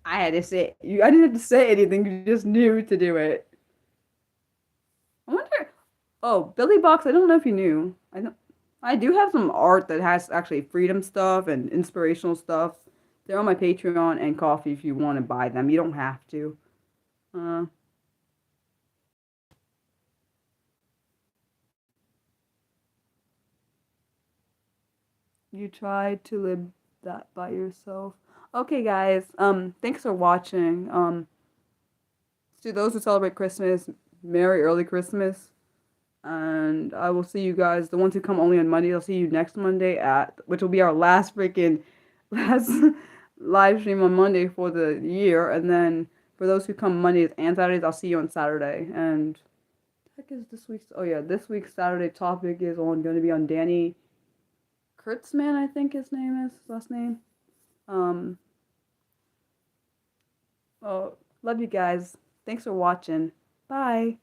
[SPEAKER 1] I had to say you. I didn't have to say anything. You just knew to do it. I wonder. Oh, Billy Box. I don't know if you knew. I don't. I do have some art that has actually freedom stuff and inspirational stuff. They're on my Patreon and Coffee if you want to buy them. You don't have to. Uh, you try to live that by yourself. Okay, guys. Thanks for watching. To those who celebrate Christmas, Merry early Christmas. And I will see you guys, the ones who come only on Monday, I'll see you next Monday which will be our last live stream on Monday for the year. And then for those who come Mondays and Saturdays, I'll see you on Saturday. And heck is this week's Saturday topic is going to be on Danny Kurtzman, I think his last name. Um, oh, love you guys. Thanks for watching. Bye.